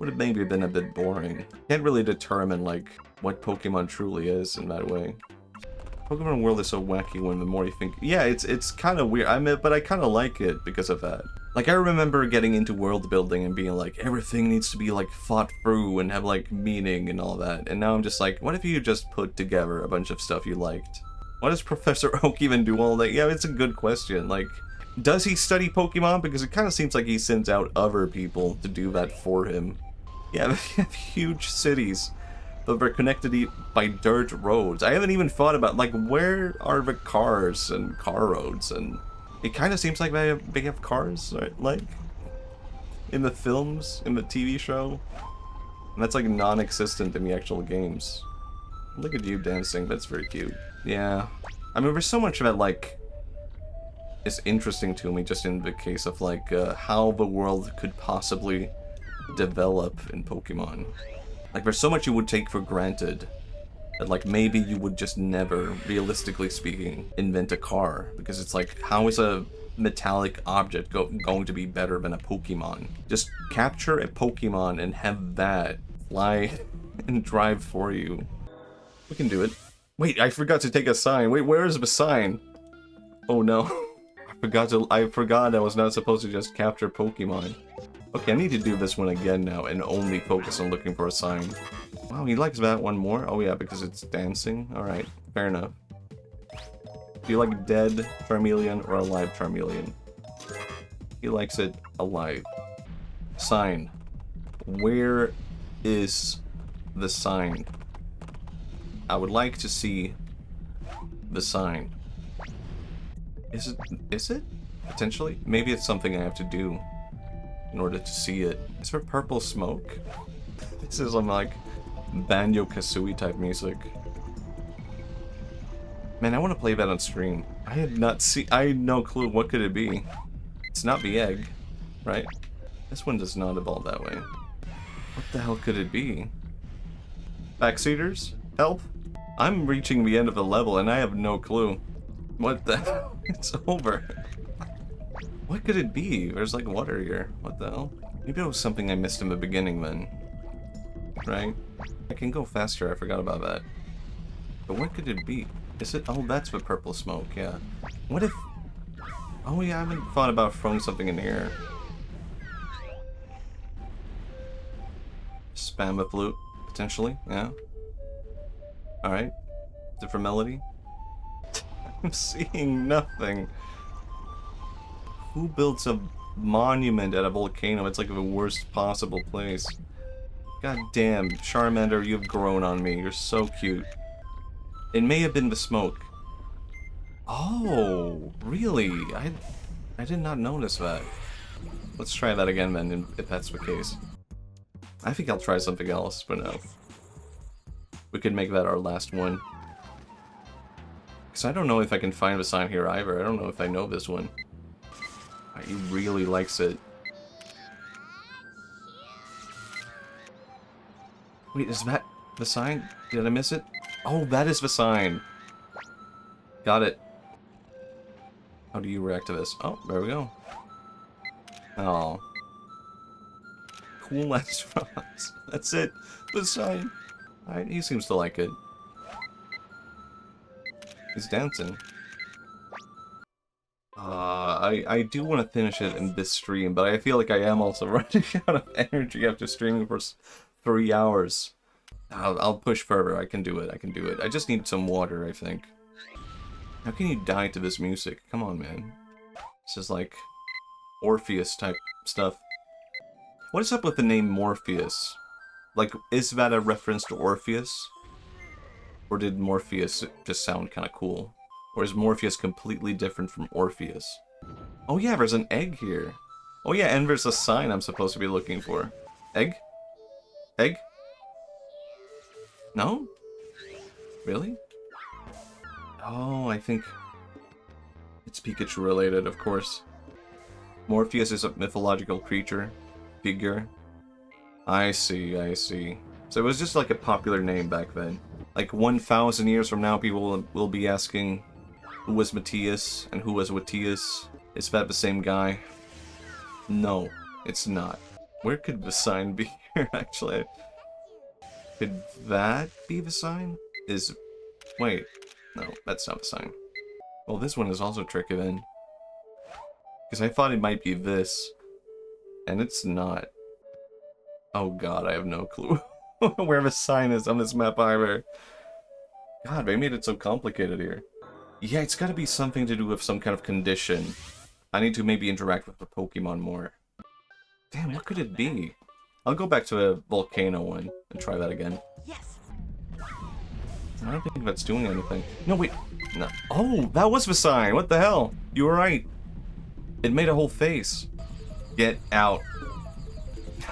would have maybe been a bit boring. Can't really determine, like, what Pokemon truly is in that way. Pokemon World is so wacky when the more you think... Yeah, it's kind of weird, but I kind of like it because of that. Like, I remember getting into world building and being like, everything needs to be, like, thought through and have, like, meaning and all that. And now I'm just like, what if you just put together a bunch of stuff you liked? Why does Professor Oak even do all that? Yeah, it's a good question. Like, does he study Pokemon? Because it kind of seems like he sends out other people to do that for him. Yeah, they have huge cities, but they're connected by dirt roads. I haven't even thought about, like, where are the cars and car roads? And it kind of seems like they have cars, right? Like, in the films, in the TV show. And that's, like, non-existent in the actual games. Look at you dancing, that's very cute. Yeah. I mean, there's so much that, like, is interesting to me just in the case of, like, how the world could possibly develop in Pokemon. Like, there's so much you would take for granted that, like, maybe you would just never, realistically speaking, invent a car. Because it's like, how is a metallic object going to be better than a Pokemon? Just capture a Pokemon and have that fly and drive for you. We can do it. Wait, I forgot to take a sign. Wait, where is the sign? Oh no. I forgot I was not supposed to just capture Pokemon. Okay, I need to do this one again now and only focus on looking for a sign. Wow, he likes that one more? Oh yeah, because it's dancing? Alright, fair enough. Do you like dead Charmeleon or alive Charmeleon? He likes it alive. Sign. Where is the sign? I would like to see the sign. Is it? Potentially? Maybe it's something I have to do in order to see it. Is there purple smoke? This is some, like, Banjo-Kazooie type music. Man, I want to play that on stream. I had no clue. What could it be? It's not the egg, right? This one does not evolve that way. What the hell could it be? Backseaters? Help? I'm reaching the end of the level and I have no clue. What the hell? It's over. What could it be? There's like water here. What the hell? Maybe it was something I missed in the beginning then. Right? I can go faster, I forgot about that. But what could it be? Is it? Oh, that's the purple smoke, yeah. What if... Oh yeah, I haven't thought about throwing something in here. Spam a flute, potentially, yeah. Alright. Different melody. I'm seeing nothing. Who builds a monument at a volcano? It's like the worst possible place. God damn, Charmander, you've grown on me. You're so cute. It may have been the smoke. Oh, really? I did not notice that. Let's try that again then, if that's the case. I think I'll try something else, but no. We could make that our last one. Because I don't know if I can find the sign here either. I don't know if I know this one. He really likes it. Wait, is that the sign? Did I miss it? Oh, that is the sign. Got it. How do you react to this? Oh, there we go. Oh. Cool ass frogs. That's it. The sign. Alright, he seems to like it. He's dancing. I do want to finish it in this stream, but I feel like I am also running out of energy after streaming for 3 hours. I'll push further. I can do it. I can do it. I just need some water, I think. How can you die to this music? Come on, man. This is like Orpheus type stuff. What is up with the name Morpheus? Like, is that a reference to Orpheus? Or did Morpheus just sound kind of cool? Or is Morpheus completely different from Orpheus? Oh yeah, there's an egg here. Oh yeah, and there's a sign I'm supposed to be looking for. Egg? Egg? No? Really? Oh, I think it's Pikachu related, of course. Morpheus is a mythological creature. Figure. I see, I see. So it was just like a popular name back then. Like 1,000 years from now, people will be asking who was Matthias and who was Watius. Is that the same guy? No, it's not. Where could the sign be here, actually? Could that be the sign? Wait. No, that's not the sign. Well, this one is also tricky then. Because I thought it might be this. And it's not. Oh god, I have no clue where the sign is on this map either. God, they made it so complicated here. Yeah, it's gotta be something to do with some kind of condition. I need to maybe interact with the Pokemon more. Damn, what could it be? I'll go back to the volcano one and try that again. Yes. I don't think that's doing anything. No, wait. No. Oh, that was the sign. What the hell? You were right. It made a whole face. Get out.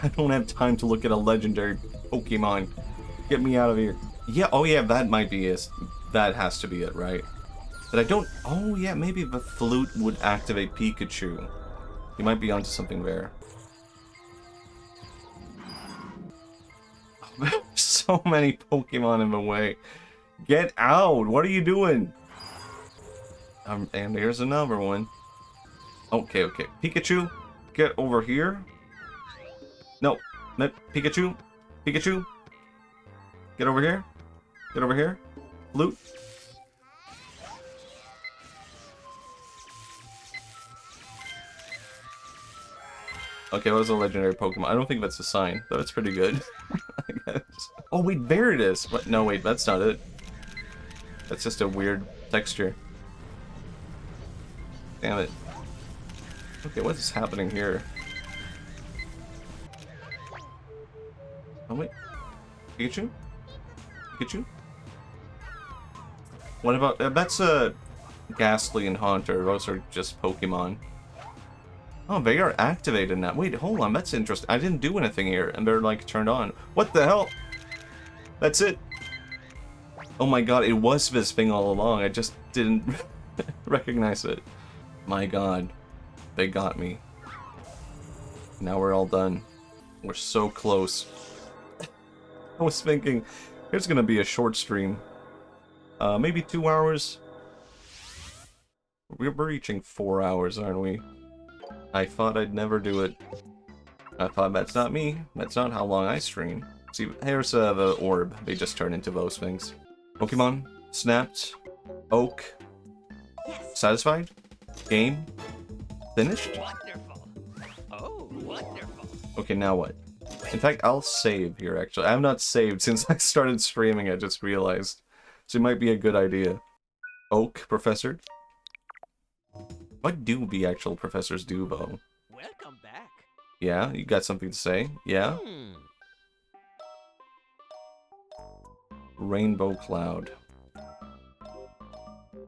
I don't have time to look at a legendary Pokemon. Get me out of here. Yeah, oh yeah, that might be it. That has to be it, right? But I don't... Oh yeah, maybe the flute would activate Pikachu. You might be onto something there. Oh, there's so many Pokemon in the way. Get out! What are you doing? And here's another one. Okay, okay. Pikachu, get over here. No, Pikachu, Pikachu, get over here. Get over here. Flute. Okay, that was a legendary Pokemon. I don't think that's a sign, but it's pretty good. I guess. Oh wait, there it is. What? No, wait, that's not it. That's just a weird texture. Damn it. Okay, what is happening here? Oh wait. Pikachu? Pikachu? What about... that's a Ghastly and Haunter. Those are just Pokemon. Oh, they are activated now. Wait, hold on. That's interesting. I didn't do anything here, and they're, like, turned on. What the hell? That's it. Oh my god, it was this thing all along. I just didn't recognize it. My god. They got me. Now we're all done. We're so close. I was thinking, here's gonna be a short stream. Maybe 2 hours? We're reaching 4 hours, aren't we? I thought I'd never do it. I thought that's not me. That's not how long I stream. See, here's the orb. They just turn into those things. Pokemon snapped. Oak. Satisfied? Game? Finished? Wonderful. Oh, wonderful. Okay, now what? In fact, I'll save here, actually. I have not saved since I started streaming, I just realized. So it might be a good idea. Oak, Professor. What do the actual professors do, though? Welcome back. Yeah, you got something to say? Yeah? Rainbow Cloud.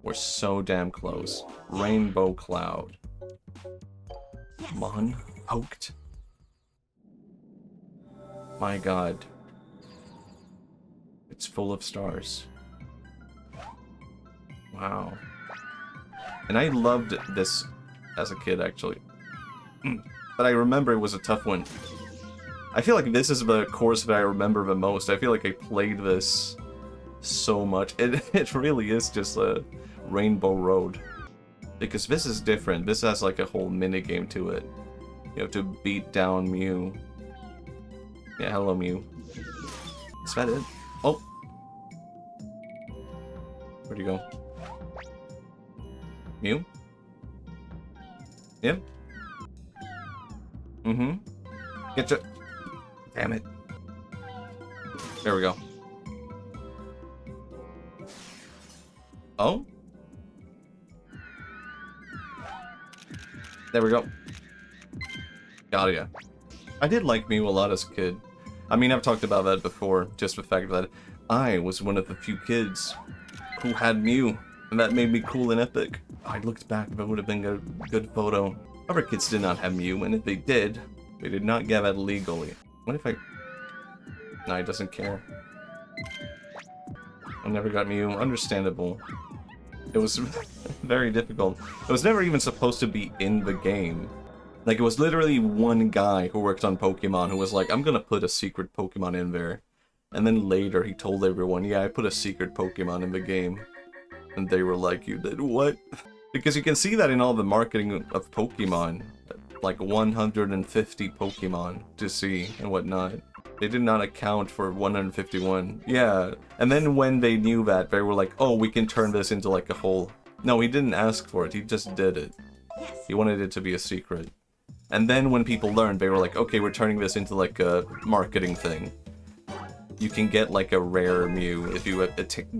We're so damn close. Rainbow Cloud. Come on, poked. My god. It's full of stars. Wow. And I loved this as a kid, actually. But I remember it was a tough one. I feel like this is the course that I remember the most. I feel like I played this so much. It really is just a Rainbow Road. Because this is different. This has like a whole minigame to it. You have to beat down Mew. Yeah, hello Mew. Is that it? Oh! Where'd you go? Mew? Yep. Mm-hmm. Getcha. Damn it. There we go. Oh? There we go. Got ya. I did like Mew a lot as a kid. I mean, I've talked about that before, just the fact that I was one of the few kids who had Mew, and that made me cool and epic. I looked back, that would have been a good photo. Other kids did not have Mew, and if they did not get that legally. What if I... No, he doesn't care. I never got Mew. Understandable. It was very difficult. It was never even supposed to be in the game. Like, it was literally one guy who worked on Pokemon who was like, I'm gonna put a secret Pokemon in there. And then later he told everyone, yeah, I put a secret Pokemon in the game. And they were like, you did what? Because you can see that in all the marketing of Pokemon. Like 150 Pokemon to see and whatnot. They did not account for 151. Yeah, and then when they knew that, they were like, oh, we can turn this into like a whole... No, he didn't ask for it, he just did it. He wanted it to be a secret. And then when people learned, they were like, okay, we're turning this into like a marketing thing. You can get like a rare Mew if you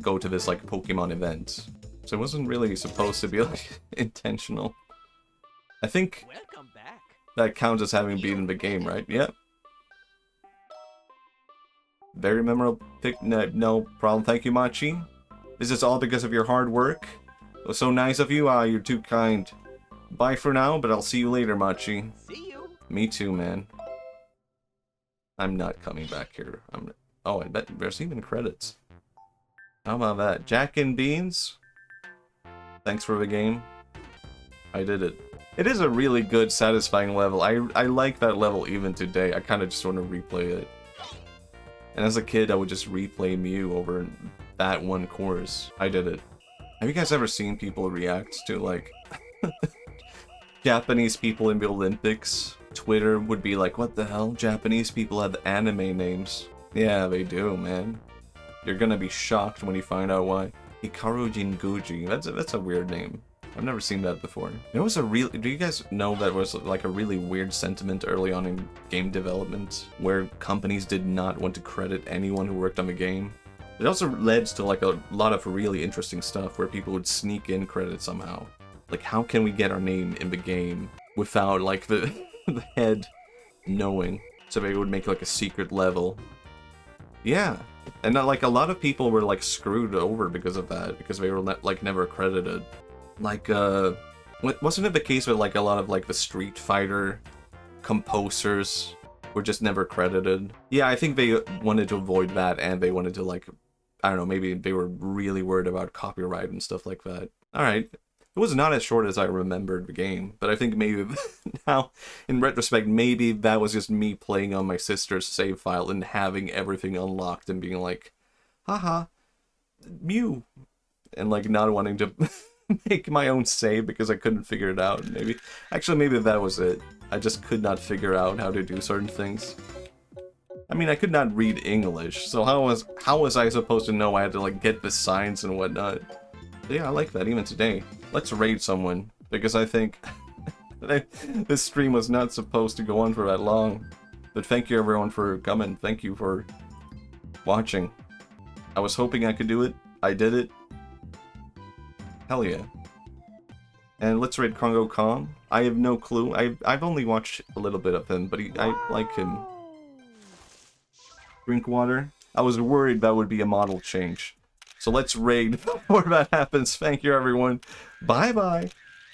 go to this like Pokemon event. So it wasn't really supposed to be like intentional. I think Welcome back. that counts as having beaten the game, right? Yep. Very memorable pick. No problem. Thank you, Machi. This is all because of your hard work. It was so nice of you. You're too kind. Bye for now, but I'll see you later, Machi. See you. Me too, man. I'm not coming back here. Oh, I bet there's even credits. How about that? Jack and Beans? Thanks for the game. I did it. It is a really good, satisfying level. I like that level even today. I kind of just want to replay it. And as a kid, I would just replay Mew over that one course. I did it. Have you guys ever seen people react to, like, Japanese people in the Olympics? Twitter would be like, what the hell? Japanese people have anime names. Yeah, they do, man. You're gonna be shocked when you find out why. Hikaru Jinguji. That's a weird name. I've never seen that before. It was a real... Do you guys know that was like a really weird sentiment early on in game development, where companies did not want to credit anyone who worked on the game? It also led to like a lot of really interesting stuff where people would sneak in credit somehow. Like, how can we get our name in the game without like the, the head knowing? So they would make like a secret level. Yeah. And like a lot of people were like screwed over because of that, because they were like never credited. Like, wasn't it the case with like a lot of like the Street Fighter composers were just never credited? Yeah, I think they wanted to avoid that, and they wanted to like, I don't know, maybe they were really worried about copyright and stuff like that. Alright. It was not as short as I remembered the game, but I think maybe now, in retrospect, maybe that was just me playing on my sister's save file and having everything unlocked and being like, haha, Mew, and like not wanting to make my own save because I couldn't figure it out. Maybe that was it. I just could not figure out how to do certain things. I mean, I could not read English, so how was I supposed to know I had to like get the signs and whatnot? But yeah, I like that even today. Let's raid someone, because I think this stream was not supposed to go on for that long. But thank you everyone for coming. Thank you for watching. I was hoping I could do it. I did it. Hell yeah. And let's raid Congo Kong. I have no clue. I've only watched a little bit of him, but I like him. Drink water. I was worried that would be a model change. So let's raid before that happens. Thank you everyone. Bye bye.